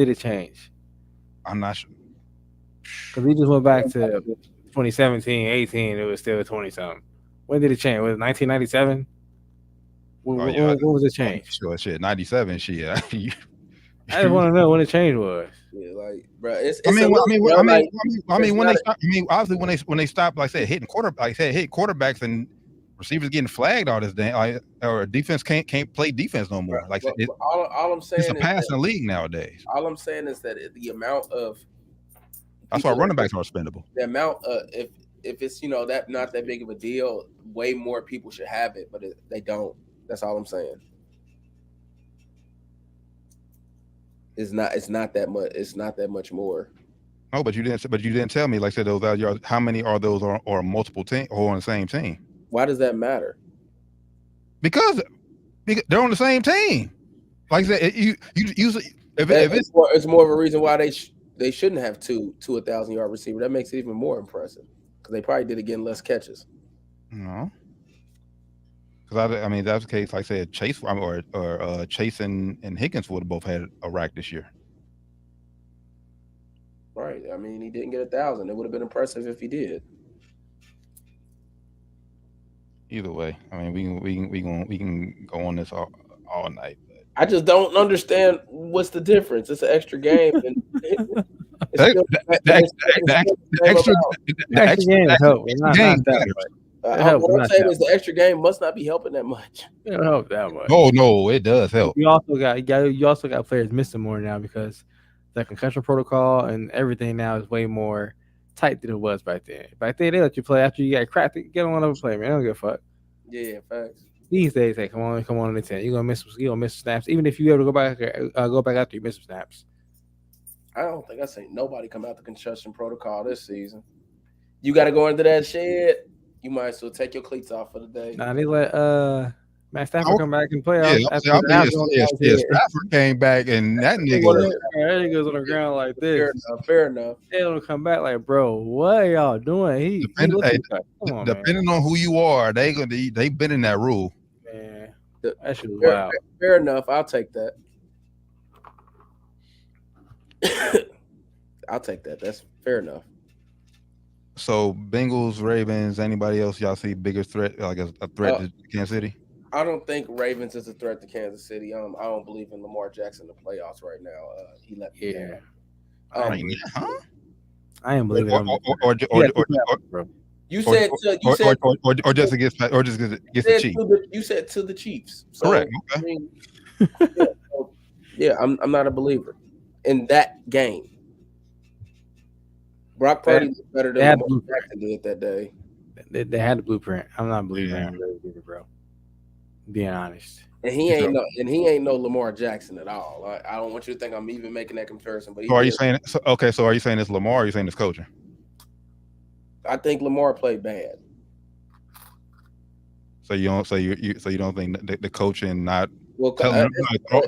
it change? I'm not sure. Because we just went back to 2017, 18. It was still 20 something. When did it change? Was it 1997? When was it changed? Sure, shit, 97. Shit. I just want to know when the change was. Yeah, like, bro, it's when they stop, like I said, hitting quarterbacks and receivers getting flagged all this damn, or defense can't play defense no more. Like all I'm saying, it's a passing league nowadays. All I'm saying is that the amount of that's why running backs are expendable. The amount if it's that not that big of a deal, way more people should have it, but they don't. That's all I'm saying. It's not that much. It's not that much more. No, but you didn't tell me. Like I said, those out yards. How many are those or multiple team or on the same team? Why does that matter? Because They're on the same team. Like I said, you if it's it's more of a reason why they shouldn't have two 1,000-yard receiver. That makes it even more impressive because they probably did it getting less catches. no, because I mean that's the case. Like I said, Chase or Chase and Higgins would have both had a rack this year. Right. I mean, he didn't get 1,000. It would have been impressive if he did. Either way, I mean we can go on this all night. But I just don't understand what's the difference. It's an extra game. And the extra game help. game matters. What I'm saying is the extra game must not be helping that much. It don't help that much. Oh no, it does help. You also got players missing more now because the concussion protocol and everything now is way more tight than it was back then. Back then they let you play after you got cracked. Get on another play, man. They don't give a fuck. Yeah, facts. These days, hey, come on the 10. You're gonna miss snaps. Even if you ever go back after you miss some snaps. I don't think I seen nobody come out the concussion protocol this season. You got to go into that shed. You might as well take your cleats off for the day. Nah, they let Matt Stafford come back and play. Stafford came back and that nigga goes on the ground like this. Fair enough. They don't come back like, bro, what are y'all doing? Depending on who you are, they been in that rule. Man, that shit was wild. Fair enough. I'll take that. I'll take that. That's fair enough. So Bengals, Ravens, anybody else y'all see bigger threat, like a threat to Kansas City? I don't think Ravens is a threat to Kansas City. I don't believe in Lamar Jackson in the playoffs right now. He let me down. I ain't believing him. You said just against the Chiefs. You said to the Chiefs. So, correct. Okay. I mean, I'm not a believer in that game. Brock Purdy was better than Lamar Jackson did that day. They had the blueprint. I'm not believing him, bro. Being honest. And he ain't no Lamar Jackson at all. I don't want you to think I'm even making that comparison. But so are you saying it's Lamar? Or are you saying it's coaching? I think Lamar played bad. So you don't think the coaching not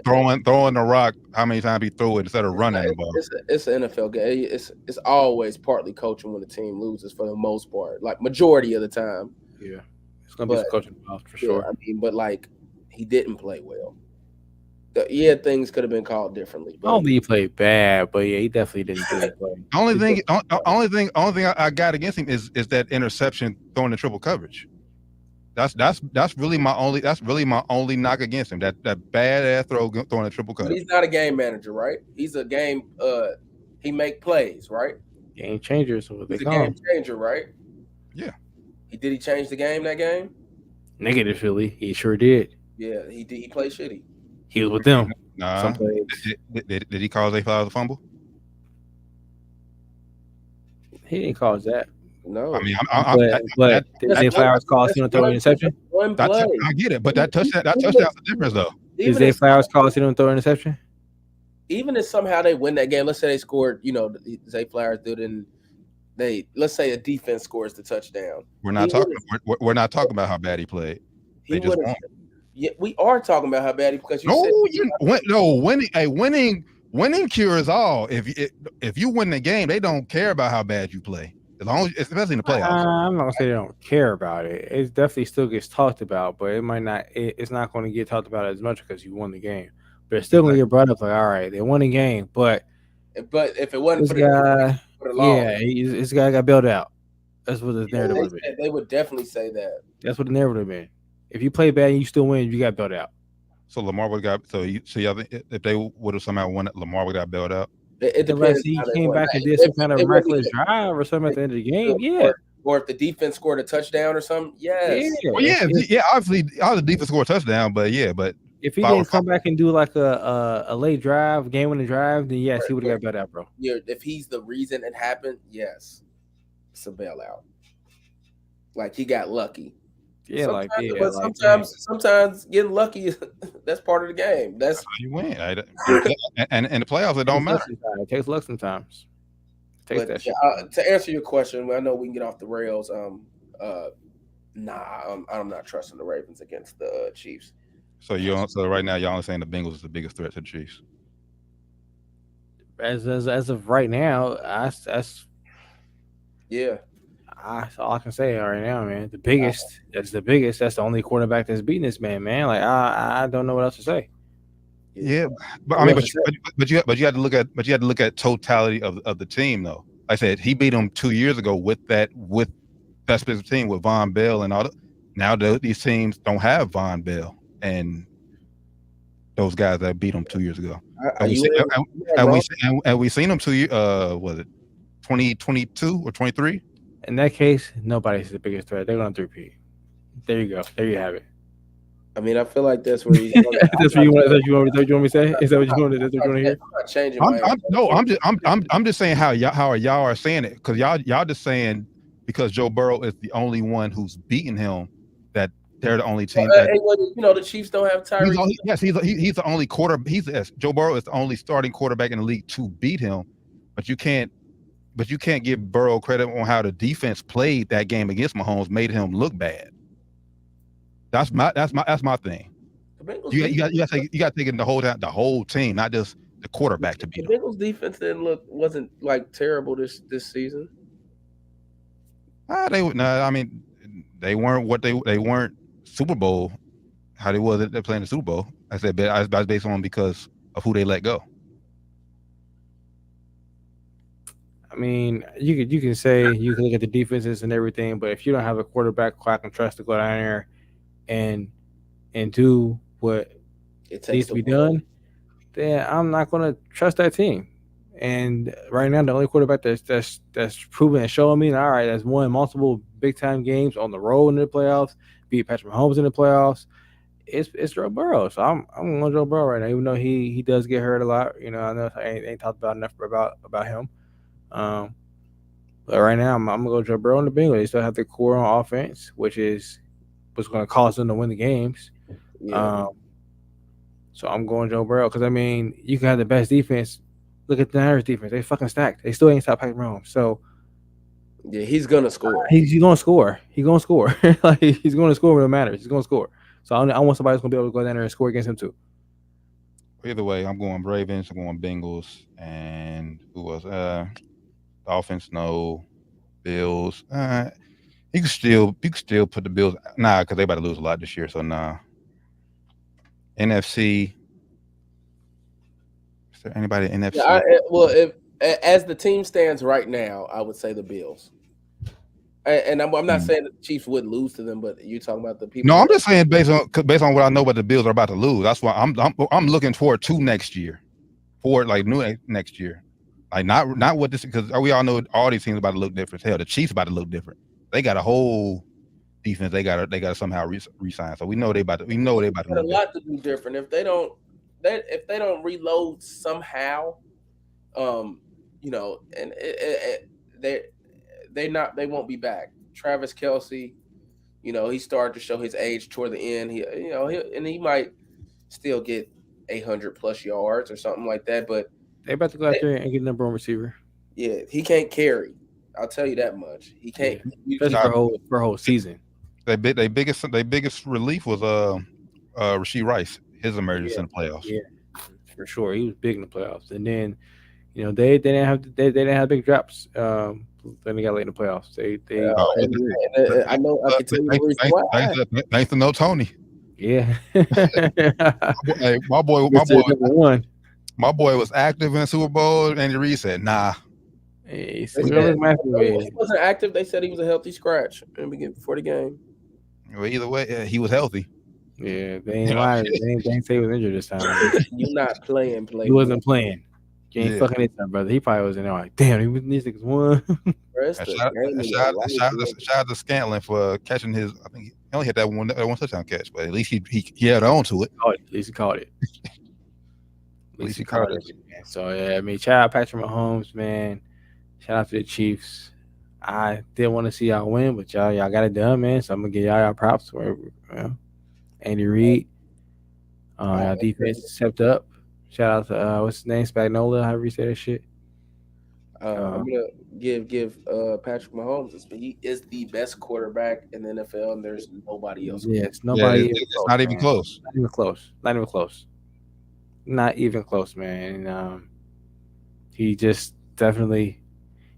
throwing the rock how many times he threw it instead of running the ball? It's an NFL game. It's always partly coaching when the team loses for the most part, like majority of the time. Yeah, it's gonna be some coaching involved for sure. I mean, but like he didn't play well. Things could have been called differently. I don't think he played bad, but yeah, he definitely didn't play. Only thing I got against him is that interception throwing the triple coverage. That's really my only knock against him. That bad ass throwing a triple coverage. But he's not a game manager, right? He's a game. He make plays, right? Game changer, so what they call him. Game changer, right? Yeah. Did he change the game that game? Negatively, he sure did. Yeah, he did. He played shitty. He was with them. Nah. Did he cause Zay Flowers a fumble? He didn't cause that. No, I mean, but did Zay Flowers cause him to throw an interception? I get it, but that touchdown's the difference, though. Did Zay Flowers cause him to throw an interception? Even if somehow they win that game, let's say they scored, Zay Flowers did, and let's say a defense scores the touchdown. We're not talking about how bad he played. They just won. Yeah, we are talking about how bad he because winning cures all. If you win the game, they don't care about how bad you play. As long as, especially in the playoffs. I'm not gonna say they don't care about it. It definitely still gets talked about, but it might not. It's not going to get talked about as much because you won the game. But it's still going to get brought up. Like, all right, they won the game, but if it wasn't this guy, this guy got bailed out. That's what the narrative would be. They would definitely say that. That's what the narrative would have been. If you play bad and you still win, you got bailed out. So Lamar would have got. So if they would have somehow won it, Lamar would have got bailed out. It depends. He came back and did some kind of miraculous drive or something at the end of the game. Yeah. Or if the defense scored a touchdown or something. Yes. Yeah. Obviously, all the defense scored a touchdown, but if he didn't come back and do like a late drive, game-winning drive, then yes, he would have got bailed out, bro. Yeah. If he's the reason it happened, yes, it's a bailout. Like he got lucky. Yeah, sometimes getting lucky, that's part of the game. That's how you win. And in the playoffs, it don't matter. It takes luck sometimes. To answer your question, I know we can get off the rails. I'm not trusting the Ravens against the Chiefs. So right now, y'all only saying the Bengals is the biggest threat to the Chiefs. As of right now, that's all I can say right now, man. The biggest. That's the biggest. That's the only quarterback that's beating this man, man. Like I don't know what else to say. Yeah, but I mean, but you had to look at totality of the team though. Like I said, he beat them 2 years ago with that specific team with Von Bell and all that. Now these teams don't have Von Bell and those guys that beat them 2 years ago. And we seen them was it 2022 or 23? In that case, nobody's the biggest threat. They're going to repeat. There you go. There you have it. I mean, I feel like that's where you. That's what you want me to say. Is that what you want? That's what you want to hear? I'm not changing my. I'm just saying how y'all are saying it because y'all just saying because Joe Burrow is the only one who's beaten him that they're the only team. The Chiefs don't have Tyreek. He's the only Joe Burrow is the only starting quarterback in the league to beat him, but you can't give Burrow credit on how the defense played that game against Mahomes made him look bad. That's my thing. You got to take in the whole team, not just the quarterback to beat him. The Bengals defense wasn't like terrible this season. I mean, they weren't Super Bowl how they was they're playing the Super Bowl. I said that's based on because of who they let go. I mean, you can say you can look at the defenses and everything, but if you don't have a quarterback who I can trust to go down there and do what needs to be done, then I'm not going to trust that team. And right now, the only quarterback that's proven and showing me, all right, that's won multiple big time games on the road in the playoffs, beat Patrick Mahomes in the playoffs. It's Joe Burrow. So I'm going Joe Burrow right now, even though he does get hurt a lot. You know, I know I ain't talked about enough about him. But right now, I'm gonna go Joe Burrow and the Bengals. They still have the core on offense, which is what's going to cause them to win the games. Yeah. So I'm going Joe Burrow because I mean, you can have the best defense. Look at the Niners defense; they fucking stacked. They still ain't stopped Patrick Mahomes. So yeah, he's gonna score. He's gonna score. He's gonna score. Like he's gonna score when it matters. He's gonna score. So I want somebody who's gonna be able to go down there and score against him too. Either way, I'm going Ravens. I'm going Bengals, and who was Dolphins? No, Bills. You can still put the Bills. Nah, because they about to lose a lot this year. So nah. NFC. Is there anybody in NFC? Yeah, if as the team stands right now, I would say the Bills. And I'm not saying that the Chiefs wouldn't lose to them, but you're talking about the people. No, I'm just saying based on what I know what the Bills are about to lose. That's why I'm looking forward to next year, next year, like not what this because we all know all these teams are about to look different. Hell, the Chiefs about to look different. They got a whole defense. They got to somehow re-sign. So we know they about to. We know they about to. A lot to do different if they don't reload somehow, and they won't be back. Travis Kelce, he started to show his age toward the end. He might still get 800+ yards or something like that. But they about to go out there and get number one receiver. Yeah, he can't carry. I'll tell you that much. He can't. Especially for a whole season. Their biggest relief was Rashee Rice. His emergence in the playoffs. Yeah, for sure. He was big in the playoffs, and then they didn't have big drops. Then they got late in the playoffs. I know. I can tell you thanks to no Tony. Yeah. Hey, my boy was active in the Super Bowl. Andy Reid said, "Nah." He wasn't active. They said he was a healthy scratch before the game. Well, either way, he was healthy. Yeah, they ain't lying. They ain't say he was injured this time. You're not playing. He wasn't playing. You ain't fucking this time, brother. He probably was in there like, damn, these niggas won. Shout out to Scantlin for catching his. I think he only hit that one touchdown catch, but at least he held on to it. At least he caught it. At least he caught it. So yeah, I mean, shout out Patrick Mahomes, man. Shout out to the Chiefs. I didn't want to see y'all win, but y'all got it done, man. So I'm gonna give y'all props for Andy Reid. Y'all defense stepped up. Shout out to what's his name, Spagnola, however you say that shit. I'm gonna give Patrick Mahomes. He is the best quarterback in the NFL, and there's nobody else. Yes, Yeah, nobody even it's close, not even man. close. Not even close. Not even close. Not even close, man. And he just definitely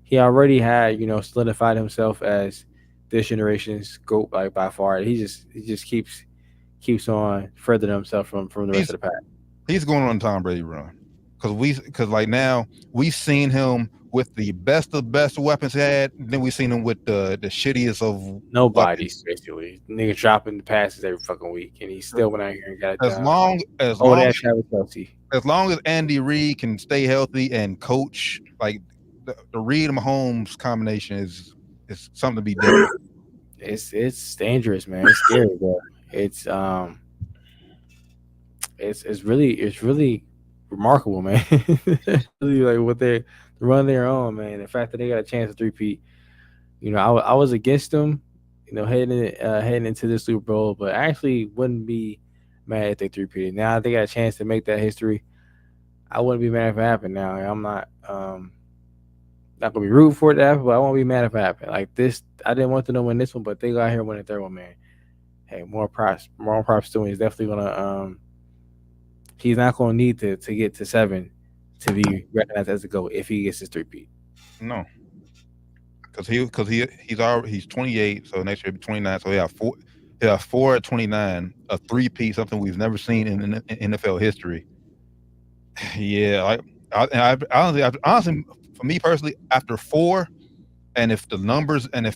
he already had, solidified himself as this generation's GOAT by far. He just keeps on furthering himself from the rest He's of the pack. he's going on a Tom Brady run because like now we've seen him with the best of best weapons he had. Then we've seen him with the shittiest of Nobody's weapons. basically nigga dropping the passes every fucking week, and he still went out here and got it As done. long as Oh, long that's Travis Kelce. as long as Andy Reid can stay healthy and coach, like the Reid and Mahomes combination is something to be different. It's dangerous, man. It's scary, bro. It's really remarkable, man. Really, like what they run their own, man. The fact that they got a chance to three-peat. I was against them, heading into the Super Bowl, but I actually wouldn't be mad if they three-peated. Now they got a chance to make that history. I wouldn't be mad if it happened. Now I'm not gonna be rooting for it to happen, but I won't be mad if it happened. Like this, I didn't want them to win this one, but they got here winning the third one, man. Hey, more props to him. He's definitely gonna he's not gonna need to get to 7 to be recognized as a GOAT if he gets his three-peat. No, because he's 28, so next year he'll be 29. So he have four at 29, a three-peat, something we've never seen in NFL history. Yeah, like honestly, for me personally, after 4, and if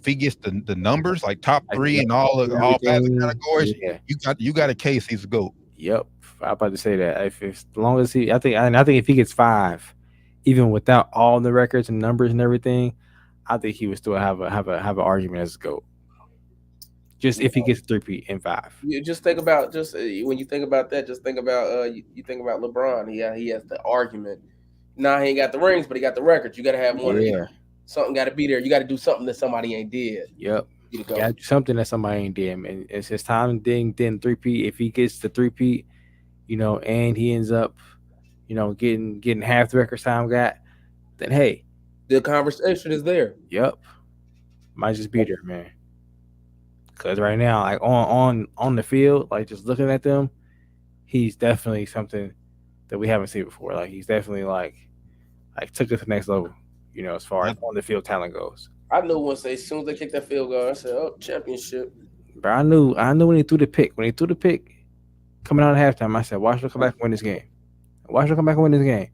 he gets the numbers like top 3 and all passing categories, Yeah. you got a case he's a GOAT. Yep, I'm about to say that. If as long as I think if he gets 5, even without all the records and numbers and everything, I think he would still have an argument as a GOAT. Just if he gets 3-peat in 5. You just think about when you think about that, just think about you think about LeBron. He has the argument. Nah, he ain't got the rings, but he got the records. You got to have one. Yeah. Something got to be there. You got to do something that somebody ain't did. Yep. You got to do something that somebody ain't did, and it's his time. Then 3-peat. If he gets the 3-peat, and he ends up, getting half the records time got, then hey, the conversation is there. Yep. Might just be there, man. Because right now, like on the field, like just looking at them, he's definitely something that we haven't seen before. Like he's definitely like took it to the next level, as far as on the field talent goes. I knew as soon as they kicked that field goal, I said, "Oh, championship." But I knew when he threw the pick. When he threw the pick, coming out at halftime, I said, "Watch him come back and win this game. Watch him come back and win this game."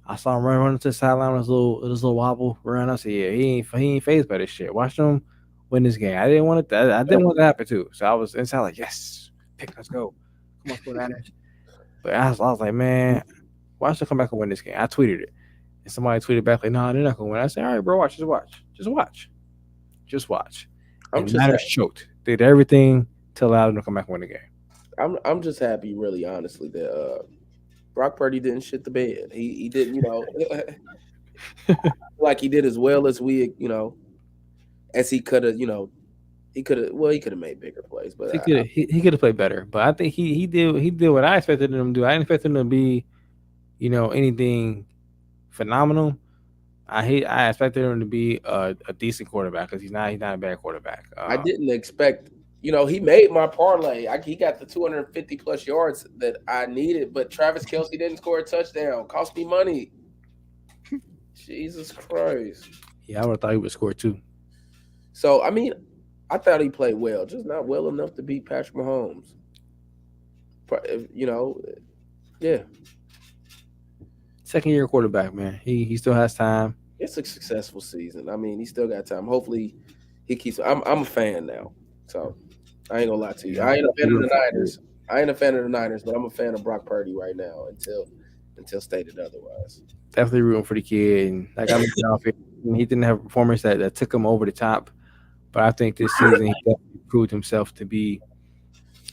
I saw him running to the sideline with his little wobble around. I said, "Yeah, he ain't fazed by this shit. Watch him win this game." I didn't want it. I didn't want it to happen too. So I was inside like, "Yes, pick, let's go. Come on, 49ers." But I was like, "Man, watch them come back and win this game." I tweeted it, and somebody tweeted back like, "No, they're not gonna win." I said, "All right, bro, just watch." And the Niners choked. They did everything to allow them to come back and win the game. I'm just happy, really, honestly, that Brock Purdy didn't shit the bed. He didn't, like he did as well as we, as he could have, he could have made bigger plays, but he could have played better. But I think he did what I expected him to do. I didn't expect him to be, anything phenomenal. I expected him to be a decent quarterback because he's not a bad quarterback. I didn't expect. He made my parlay. He got the 250 plus yards that I needed, but Travis Kelce didn't score a touchdown. Cost me money. Jesus Christ. Yeah, I would have thought he would score 2. So, I thought he played well, just not well enough to beat Patrick Mahomes. Yeah. Second-year quarterback, man. He still has time. It's a successful season. He still got time. Hopefully, he keeps. I'm a fan now, so I ain't gonna lie to you. I ain't a fan of the Niners. But I'm a fan of Brock Purdy right now until stated otherwise. Definitely rooting for the kid. And he didn't have a performance that took him over the top, but I think this season he definitely proved himself to be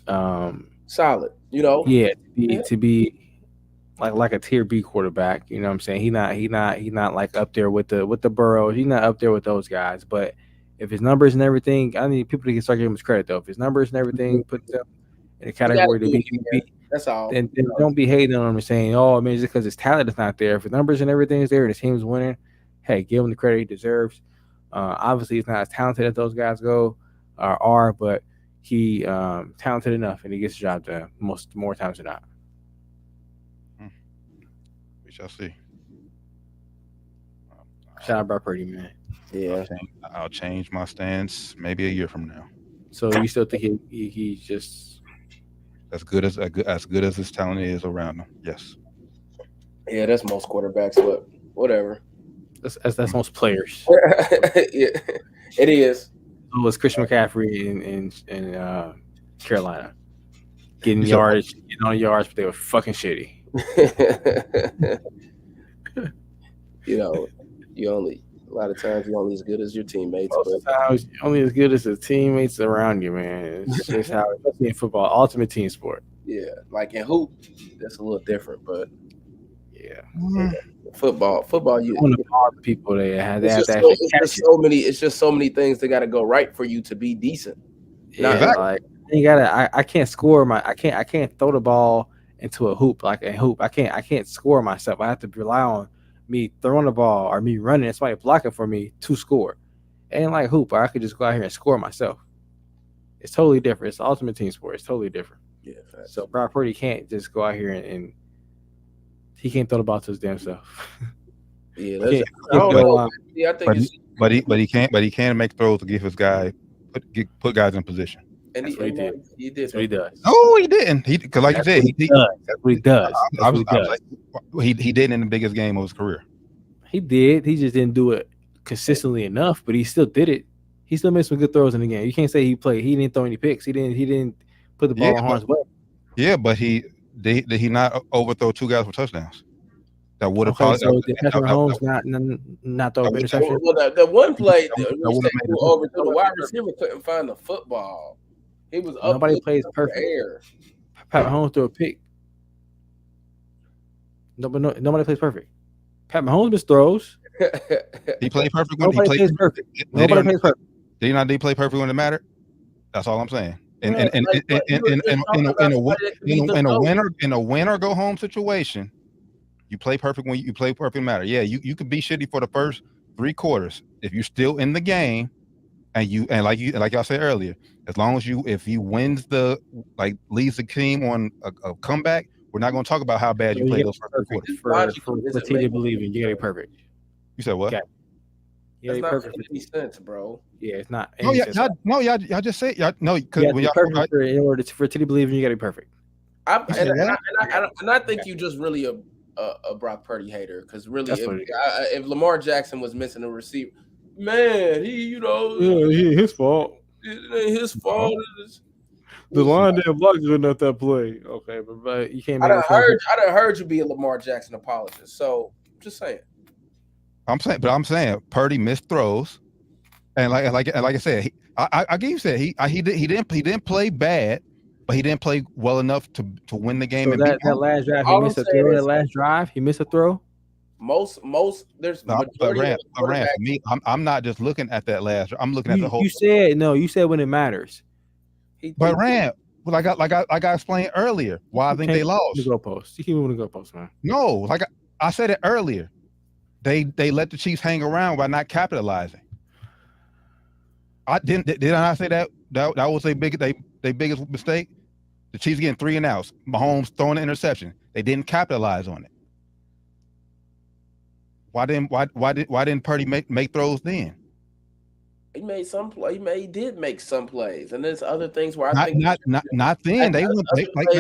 solid. Yeah, to be like a tier B quarterback. You know what I'm saying? He not like up there with the Burrows. He's not up there with those guys. But if his numbers and everything, I need people to start giving him his credit though. If his numbers and everything put them in a category to be, that's all. Then don't be hating on him and saying, "Oh, man, just because his talent is not there." If his numbers and everything is there and his team's winning, hey, give him the credit he deserves. Obviously, he's not as talented as those guys are, but he talented enough, and he gets the job done more times than not. We shall see. Shout out Brock Purdy, man. Yeah. I'll change my stance maybe a year from now. So you still think he's just as good as his talent is around him? Yes. Yeah, that's most quarterbacks, but whatever. That's most players. Yeah, it is. It was Christian McCaffrey in Carolina getting yards, getting on yards, but they were fucking shitty. A lot of times you're only as good as your teammates. Sometimes you're only as good as the teammates around you, man. It's just how, especially in football, ultimate team sport. Yeah, like in hoop, that's a little different, but yeah. Football. You people they have. It's just so many things that got to go right for you to be decent. Yeah, like you gotta. I can't score I can't throw the ball into a hoop like a hoop. I can't score myself. I have to rely on me throwing the ball or me running and somebody blocking for me to score. It ain't like hoop. I could just go out here and score myself. It's totally different. It's the ultimate team sport. It's totally different. Yeah. Facts. So Brock Purdy can't just go out here and he can't throw the ball to his damn self. Yeah, but he can make throws to give his guy put guys in position. And he did. That's what he does. No, he didn't. Because like you said, that's what he does. He did in the biggest game of his career. He did. He just didn't do it consistently enough, but he still did it. He still made some good throws in the game. You can't say he didn't throw any picks. He didn't put the ball in harm's way. Yeah, but did he not overthrow two guys for touchdowns? That would have did Patrick Mahomes not throw an interception? Well, the one play over to the wide receiver couldn't find the football. He was up. Nobody plays perfect. Pat Mahomes threw a pick. Nobody plays perfect. Pat Mahomes missed throws. He played perfect. Nobody plays perfect. Nobody plays perfect. Did he play perfect when it mattered? That's all I'm saying. In a win or go home situation, you play perfect when you play perfect matter. Yeah, you could be shitty for the first 3 quarters if you're still in the game, and like y'all said earlier, as long as if he wins leads the team on a comeback, we're not going to talk about how bad you played those first 3 quarters. For team to believe in, you got to be perfect. You said what? Okay. It's not making any sense, bro. Yeah, it's not. Y'all just say because when y'all for Titty believe in, you got to be perfect. I think you just really a Brock Purdy hater because really, if Lamar Jackson was missing a receiver, man, his fault. It ain't his fault. The line didn't block good enough that play. Okay, but you can't. I done heard you be a Lamar Jackson apologist. So just saying. I'm saying Purdy missed throws, and like I said, I give you said he didn't play bad, but he didn't play well enough to win the game. So that last drive, he missed a throw. That last drive, he missed a throw. Most there's but Ram, for me, I'm not just looking at that last. I'm looking at the whole. You said when it matters. But Ram, like I explained earlier, why I think they lost. The goalpost. You keep moving the goalpost, man. No, like I said it earlier. They let the Chiefs hang around by not capitalizing. Did I say that was their biggest mistake? The Chiefs getting 3 and outs, Mahomes throwing an interception. They didn't capitalize on it. Why didn't Purdy make throws then? He made some play. He did make some plays, and there's other things where not then. They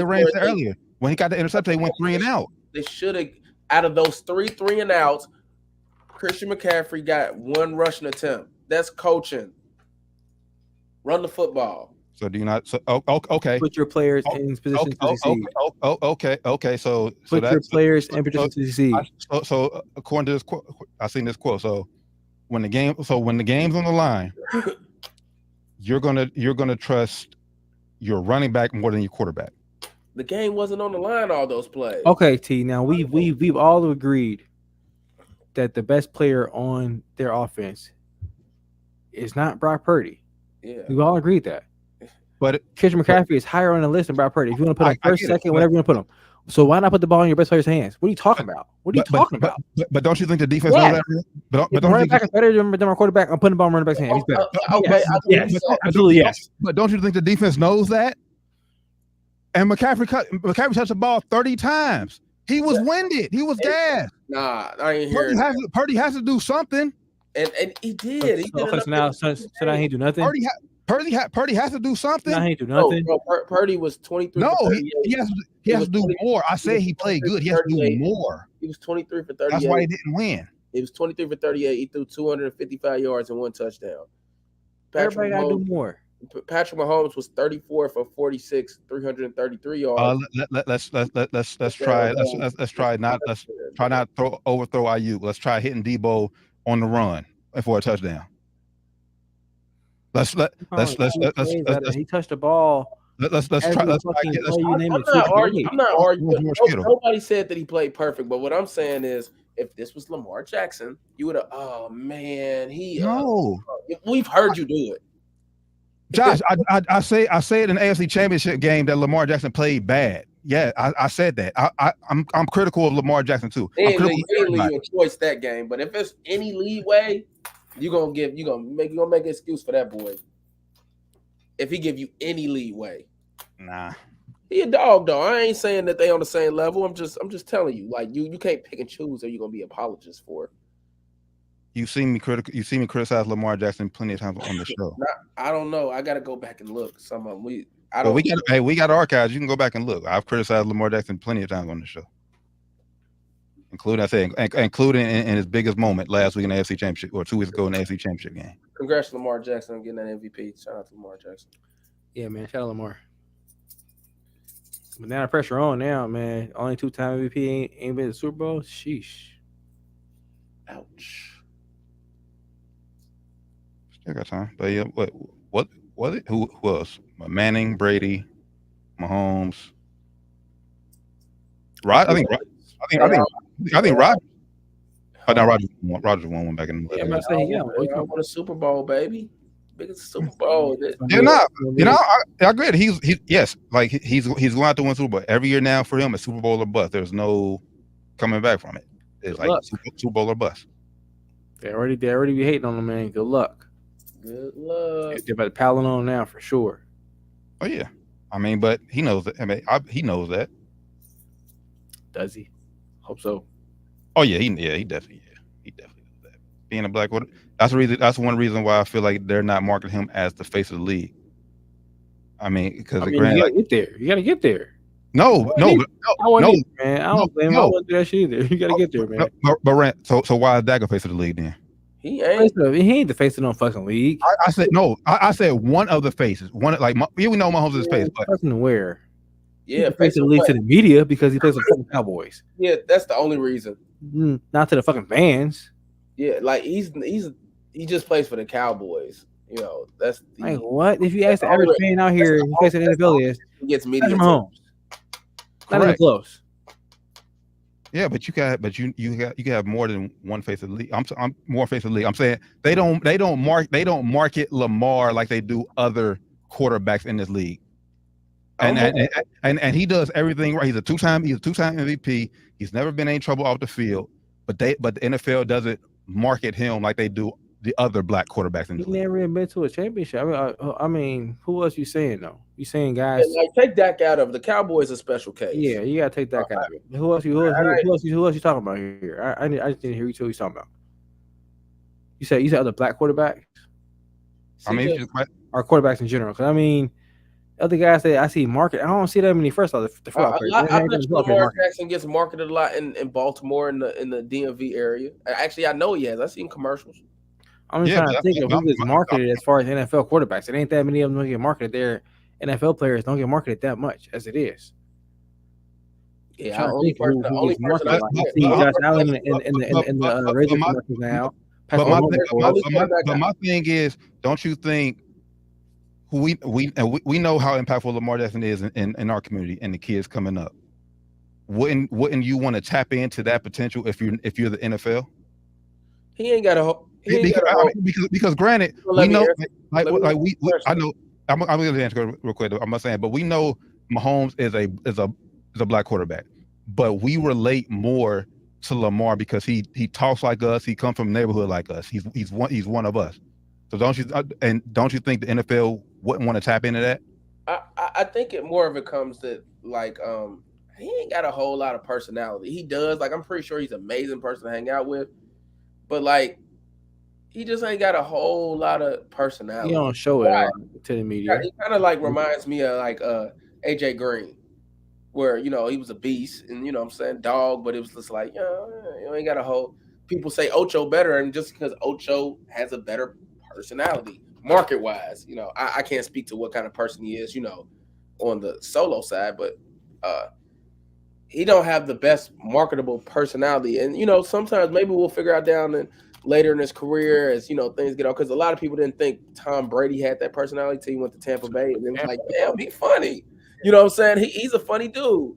ran earlier when he got the interception. They went 3 and out. They should have. Out of those 3 and outs, Christian McCaffrey got 1 rushing attempt. That's coaching. Run the football. So do you not? So okay. Put your players in position to succeed. Okay. So put your players in position to succeed. So according to this quote, I seen this quote. So when the game's on the line, you're gonna trust your running back more than your quarterback. The game wasn't on the line all those plays. Okay, T. Now we've all agreed that the best player on their offense is not Brock Purdy. Yeah, we've all agreed that. But Christian McCaffrey is higher on the list than Brock Purdy. If you want to put him first, second, whatever you want to put him. So why not put the ball in your best player's hands? What are you talking about? What are you talking about? But don't you think the defense Yes. knows that? But If don't you running think back is better than our quarterback, I'm putting the ball in running back's hand. He's better. Okay, Yes, absolutely yes. But don't you think the defense knows that? And McCaffrey touched the ball 30 times. He was winded. He was gassed. Nah, I ain't hearing. Purdy has to do something. And he did. He did So now he ain't do nothing. Purdy has to do something. Now he ain't do nothing. No, Purdy was 23. No, for he has to do more. I say he played good. He has to do more. He was 23 for 38. That's why he didn't win. He was 23 for 38. He threw 255 yards and 1 touchdown. Everybody got to do more. Patrick Mahomes was 34 for 46, 333 yards. Let's try not overthrow Ayuk. Let's try hitting Debo on the run for a touchdown. He touched the ball. I'm not arguing. Nobody said that he played perfect, but what I'm saying is, if this was Lamar Jackson, you would have. Oh man, we've heard you do it. Josh, I say it in the AFC Championship game that Lamar Jackson played bad. Yeah, I said that. I'm critical of Lamar Jackson too. He ain't leave you a choice that game, but if there's any leeway, you're gonna make an excuse for that boy. If he give you any leeway, nah, he a dog though. I ain't saying that they on the same level. I'm just telling you, like you can't pick and choose, or you're gonna be apologist for. You see me criticize Lamar Jackson plenty of times on the show. I don't know. I gotta go back and look. Some of them we got archives. You can go back and look. I've criticized Lamar Jackson plenty of times on the show, including in his biggest moment last week in the AFC Championship, or 2 weeks ago in the AFC Championship game. Congrats to Lamar Jackson on getting that MVP. Shout out to Lamar Jackson. Yeah, man. Shout out Lamar. But now the pressure on now, man. Only 2-time MVP ain't been to the Super Bowl. Sheesh. Ouch. Still got time. But yeah, who else? Manning, Brady, Mahomes. I think Rodgers. Oh, no, Rodgers won one back in the day. I won a Super Bowl, baby. Biggest Super Bowl. I agree. He's going out to win Super Bowl every year now. For him, a Super Bowl or bust. There's no coming back from it. It's like Super Bowl or bust. They already be hating on him, man. Good luck. Good luck. They're about to piling on now for sure. Oh yeah, I mean, but he knows that. I mean, he knows that. Does he? Hope so. Oh yeah, he definitely knows that. Being a black quarter, that's one reason why I feel like they're not marketing him as the face of the league. I mean, because you gotta get there. You gotta get there. No, man. I don't blame him. I wouldn't do that shit either. You gotta get there, man. But so why is Dak a face of the league then? He ain't the face of no fucking league. I said no. I said one of the faces. One we know Mahomes is face, but fucking where? Yeah, face of the league to the media because he plays with the Cowboys. Yeah, that's the only reason. Not to the fucking fans. Yeah, like he just plays for the Cowboys. You know, that's like what? If you ask the average fan out here who plays in the NFL is, he gets media. Mahomes. Not even close. Yeah, but you have more than one face of the league. I'm more face of the league. I'm saying they don't market Lamar like they do other quarterbacks in this league. And he does everything right. He's a two-time MVP. He's never been in any trouble off the field. But the NFL doesn't market him like they do the other black quarterbacks in the league. He never been to a championship. I mean, who else you saying though? You saying guys? Like take Dak out of the Cowboys a special case. Yeah, you gotta take Dak out. Who else you talking about here? I just didn't hear you tell you talking about. You said other black quarterbacks. I mean, our quarterbacks in general. Because I mean, other guys that I see market. I don't see that many first off the I bet Lamar Jackson gets marketed a lot in Baltimore in the DMV area. Actually, I know he has. I've seen commercials. I'm just trying to think of who gets marketed as far as NFL quarterbacks. It ain't that many of them don't get marketed there. NFL players don't get marketed that much as it is. Yeah, the only person I see Josh Allen in the Razor commercials now. But my thing is, don't you think we know how impactful Lamar Jackson is in our community and the kids coming up? Wouldn't you want to tap into that potential if you're the NFL? He ain't got a because granted, we know I know I'm gonna answer real quick. I'm not saying, but we know Mahomes is a black quarterback. but we relate more to Lamar because he talks like us. He comes from a neighborhood like us. He's one of us. So don't you think the NFL wouldn't want to tap into that? I think it more of it comes that like he ain't got a whole lot of personality. He does, like I'm pretty sure he's an amazing person to hang out with, but like he just ain't got a whole lot of personality. He don't show it to the media. He kind of like reminds me of like AJ Green, where he was a beast and what I'm saying, dog, but it was just like you ain't got a whole. People say Ocho better, and just because Ocho has a better personality market wise, I can't speak to what kind of person he is, on the solo side, but he don't have the best marketable personality. And sometimes maybe we'll figure out later in his career as things get on, because a lot of people didn't think Tom Brady had that personality till he went to Tampa Bay, and it was like, damn, he's funny. You know what I'm saying? He's a funny dude.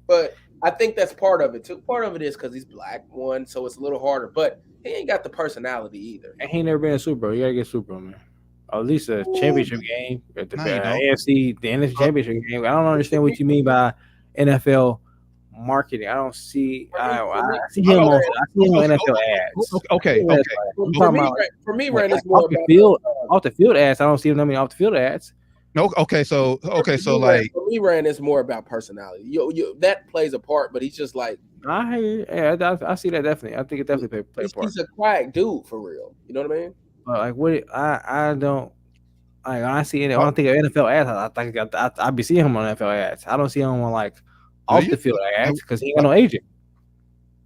But I think that's part of it too. Part of it is because he's black, one, so it's a little harder. But he ain't got the personality either. And he ain't never been a Super Bowl. You gotta get Super Bowl, man. Or at least a championship game at the AFC, the NFC championship game. I don't understand what you mean by NFL marketing. I don't see. I see him on NFL ads. Okay. For me, Rand, it's more off the field ads. I don't see them off the field ads. No, okay, so like for me, Rand, it's more about personality. You that plays a part, but he's just like I see that definitely. I think it definitely plays a part. He's a quiet dude for real. You know what I mean? Like what I don't. Like I see it. I don't think of NFL ads. I think I be seeing him on NFL ads. I don't see him on like off the field ads because he ain't got no agent.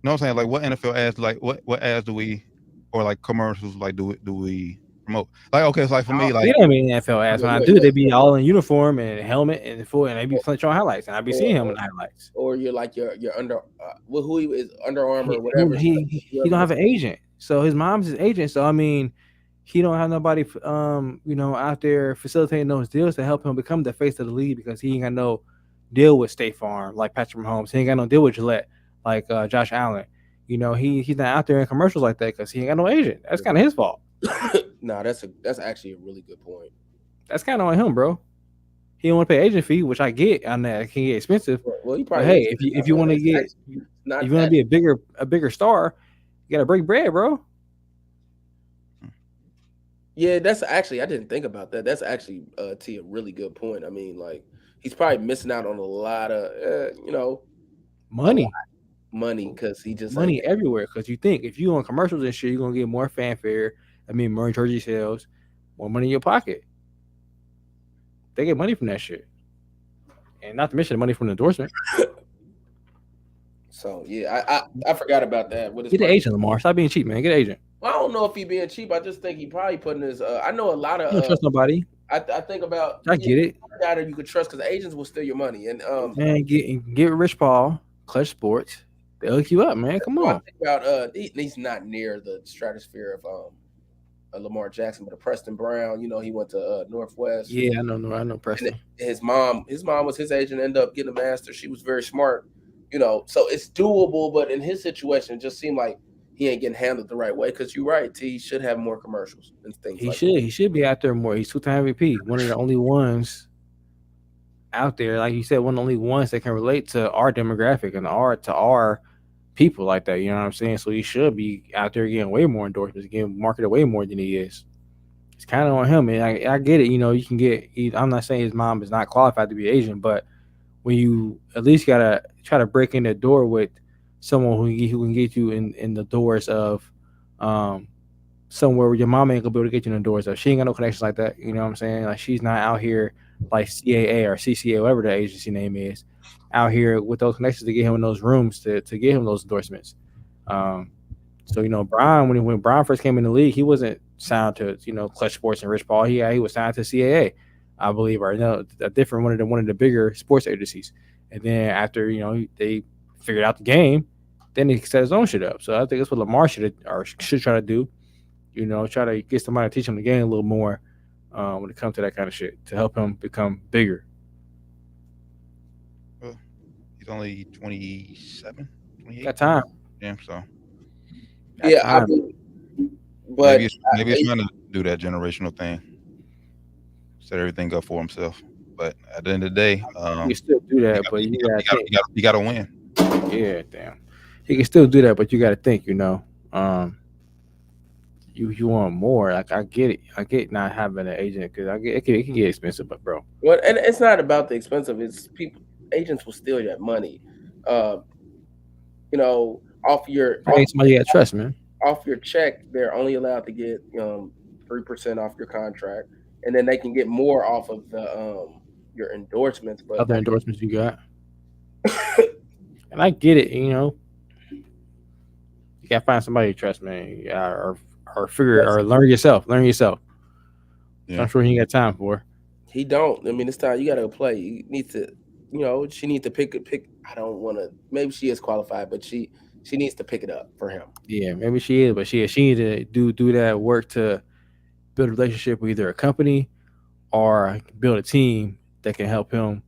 No, I'm saying like what NFL ads, like what ads do we, or like commercials like do we promote? Like okay, it's like for me, like I mean NFL ads. When I do, they be all in uniform and helmet and full, and they be showing highlights, and I be seeing him in highlights. Or you're like your under who he is, Under Armour or whatever. He don't have an agent, so his mom's his agent. So I mean, he don't have nobody out there facilitating those deals to help him become the face of the league because he ain't got no deal with State Farm like Patrick Mahomes. He ain't got no deal with Gillette like Josh Allen. He's not out there in commercials like that because he ain't got no agent. That's kind of his fault. No, that's actually a really good point. That's kind of on him, bro. He don't want to pay agent fee, which I get. I know it can get expensive. Well, you probably. But hey, if you want to get, if you want to be a bigger star, you got to break bread, bro. Yeah, that's actually, I didn't think about that. That's actually T, a really good point. I mean, like he's probably missing out on a lot of money because he just money everywhere. Because you think if you on commercials and shit, you're gonna get more fanfare. I mean, more jersey sales, more money in your pocket. They get money from that shit, and not to mention the money from the endorsement. So yeah, I forgot about that. Get an agent, Lamar. Stop being cheap, man. Get an agent. Well, I don't know if he being cheap. I just think he probably putting his. I know a lot of. You don't trust nobody. I think about. I get it. Guy that you could trust because agents will steal your money and man, get Rich Paul, Clutch Sports. They'll hook you up, man. Come on. I think about he's not near the stratosphere of Lamar Jackson, but Preston Brown. He went to Northwest. Yeah, I know Preston. And his mom was his agent. Ended up getting a master. She was very smart. So it's doable, but in his situation, it just seemed like he ain't getting handled the right way. Because you're right, T, he should have more commercials and things. He should be out there more. He's 2-time MVP, one of the only ones out there, like you said, one of the only ones that can relate to our demographic and our people like that. You know what I'm saying? So he should be out there getting way more endorsements, getting marketed way more than he is. It's kind of on him, and I get it. You can get. I'm not saying his mom is not qualified to be Asian, but when you at least gotta try to break in the door with someone who can get you in the doors of somewhere where your mom ain't gonna be able to get you in the doors of. She ain't got no connections like that. You know what I'm saying? Like she's not out here like CAA or CCA, whatever the agency name is, out here with those connections to get him in those rooms to get him those endorsements. So Brian, when Brian first came in the league, he wasn't signed to Clutch Sports and Rich Paul. He was signed to CAA, I believe, or a different one of the bigger sports agencies. And then after they figured out the game, then he set his own shit up. So I think that's what Lamar should try to do. Try to get somebody to teach him the game a little more when it comes to that kind of shit to help him become bigger. Well, he's only 27, 28. Got time. Yeah, so. Yeah, but maybe he's trying to do that generational thing, set everything up for himself. But at the end of the day, you still do that, but you got to win. Yeah, damn. He can still do that, but you got to think, you want more. Like I get it. I get not having an agent because I get it can get expensive, but bro, Well, and it's not about the expensive. It's people. Agents will steal your money. Uh, off your I need somebody you got to trust, man. off your check, they're only allowed to get 3% off your contract, and then they can get more off of the your endorsements. But Other endorsements you got, and I get it. You got to find somebody you trust, man. Yeah, or figure or learn yourself. Learn yourself. Yeah. I'm sure he ain't got time for. he don't. I mean, it's time you got to play. You need to, she needs to pick. I don't want to. Maybe she is qualified, but she needs to pick it up for him. Yeah, maybe she is, but she needs to do that work to build a relationship with either a company or build a team that can help him.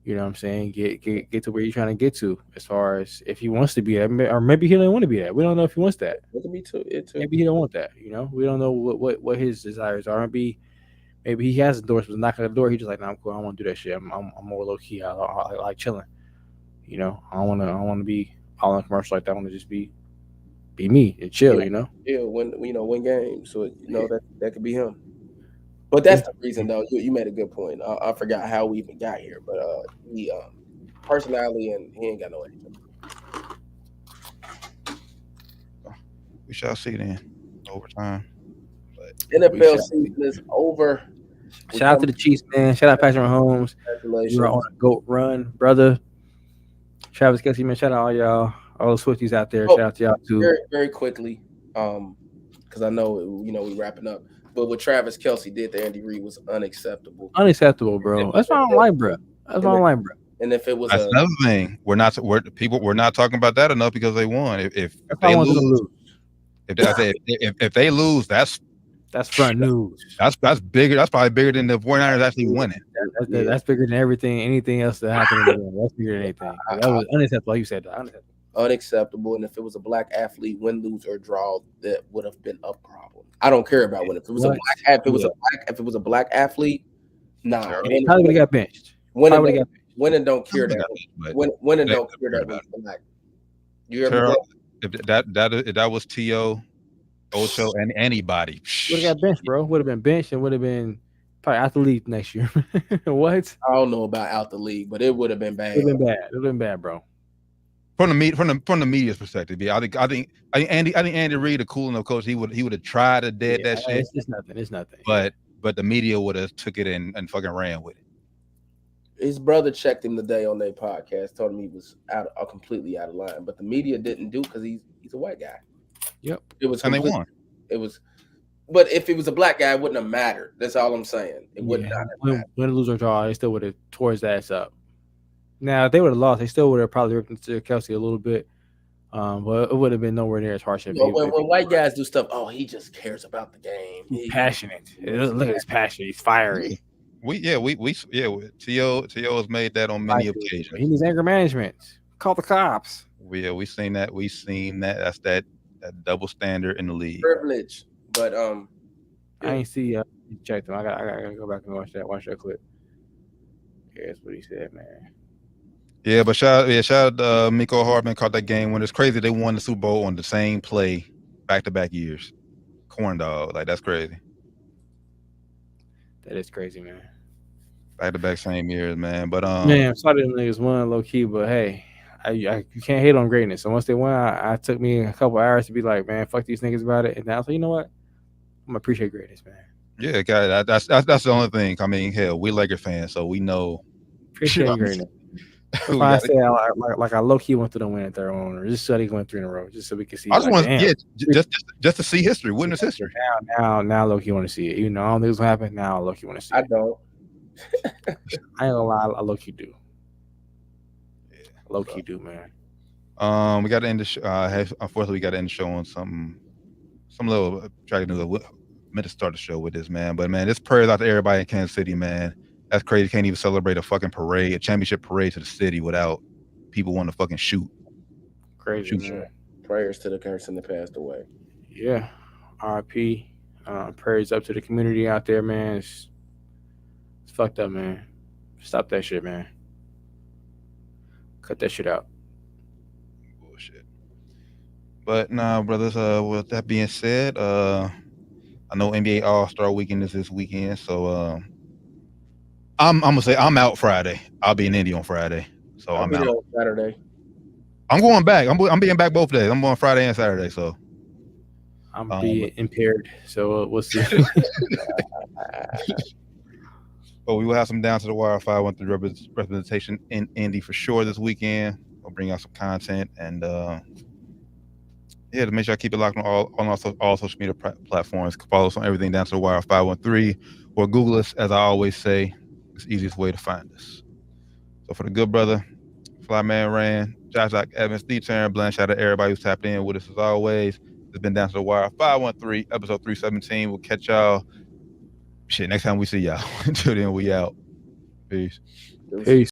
You know what I'm saying? Get to where you're trying to get to, as far as if he wants to be that, or maybe he don't want to be that. We don't know if he wants that. It could be too. Maybe he don't want that. We don't know what his desires are. Maybe he has endorsements, knocking on the door. He's just like, nah, I'm cool. I don't want to do that shit. I'm more low key. I like chilling. I don't want to be all in a commercial like that. I want to just be me and chill. Yeah, win games. So that could be him. But that's the reason, though. You made a good point. I forgot how we even got here, but he personality, and he ain't got no agent. We shall see then. Overtime. NFL season is over. Shout out to the Chiefs, man. Shout out Patrick Mahomes. Congratulations. You're on a GOAT run, brother. Travis Kelce, man. Shout out all y'all, all the Swifties out there. Shout out to y'all too. Very, very quickly, because I know we wrapping up. But what Travis Kelce did to Andy Reid was unacceptable. Unacceptable, bro. That's what I don't like, bro. That's what I don't like, bro. And if it was another thing, we're not talking about that enough because they won. If they lose, if they lose, that's front news. That's bigger. That's probably bigger than the 49ers actually winning. That's bigger than anything else that happened in the game. That's bigger than anything. That was unacceptable. Like you said that. Unacceptable. And if it was a black athlete, win, lose, or draw, that would have been a problem. I don't care about winning. If it was a black athlete, nah. He probably would have got benched. Winning don't care that. Winning don't care that was black. You hear me? If that was T.O., Ocho, and anybody would have got benched, bro. Would have been benched and would have been probably out the league next year. What? I don't know about out the league, but it would have been bad. It would have been bad, bro. From the media's perspective, yeah, I think Andy Reid, a cool enough coach, he would have tried to dead that shit. It's nothing. But the media would have took it and fucking ran with it. His brother checked him today on their podcast, told him he was completely out of line, but the media didn't do because he's a white guy. Yep, it was, and they won. It was, but if it was a black guy, it wouldn't have mattered. That's all I'm saying. It would not have mattered. Win, lose, or draw, they still would have tore his ass up. Now, if they would have lost, they still would have probably ripped into Kelce a little bit. But it would have been nowhere near as harsh. When white guys do stuff, he just cares about the game. He's passionate. Look at his passion. He's fiery. T.O. has made that on many occasions. He needs anger management. Call the cops. We seen that. That's that double standard in the league. Privilege, but I ain't see. Check them. I gotta go back and watch that clip. Yeah, that's what he said, man. Yeah, but shout out Miko Hardman caught that game when it's crazy. They won the Super Bowl on the same play, back-to-back years. Corn dog, like that's crazy. That is crazy, man. Back-to-back same years, man. But man, I'm sorry them niggas won low key, but hey, you can't hate on greatness. So once they won, I took me a couple hours to be like, man, fuck these niggas about it. And now I was like, you know what? I'm gonna appreciate greatness, man. Yeah, guy, that's the only thing. I mean, hell, we Laker fans, so we know. Appreciate greatness. If I say I low key went to the win at their own, just so they went 3 in a row, just so we can see. I just want just to see history, witness history. Now low key want to see it. I don't think it's gonna happen. Now low key want to see it. I don't. I ain't gonna lie, I low key do. Yeah, low key do, man. We got to end the show. Unfortunately, we got to end the show on some little tragic news. Meant to start the show with this, man. But man, this prayers out to everybody in Kansas City, man. That's crazy. Can't even celebrate a fucking parade, a championship parade to the city without people wanting to fucking shoot. Crazy, man. Prayers to the person that passed away. Yeah. RIP. Prayers up to the community out there, man. It's fucked up, man. Stop that shit, man. Cut that shit out. But nah, brothers. With that being said, I know NBA All-Star Weekend is this weekend, so I'm gonna say I'm out Friday. I'll be in Indy on Friday, so I'll I'm be out. there on Saturday. I'm going back. I'm being back both days. I'm going Friday and Saturday. So I'm being impaired, so we'll see. but we will have some down to the wire 513 representation in Indy for sure this weekend. We'll bring out some content and to make sure I keep it locked on all social media platforms. Follow us on everything down to the wire 513 or Google us, as I always say. It's the easiest way to find us. So for the good brother, Flyman Rand, Josh Evans, D Turn, Blanche, shout out to everybody who's tapped in with us as always. It's been down to the wire 513, episode 317. We'll catch y'all. Next time we see y'all. Until then, we out. Peace. Peace.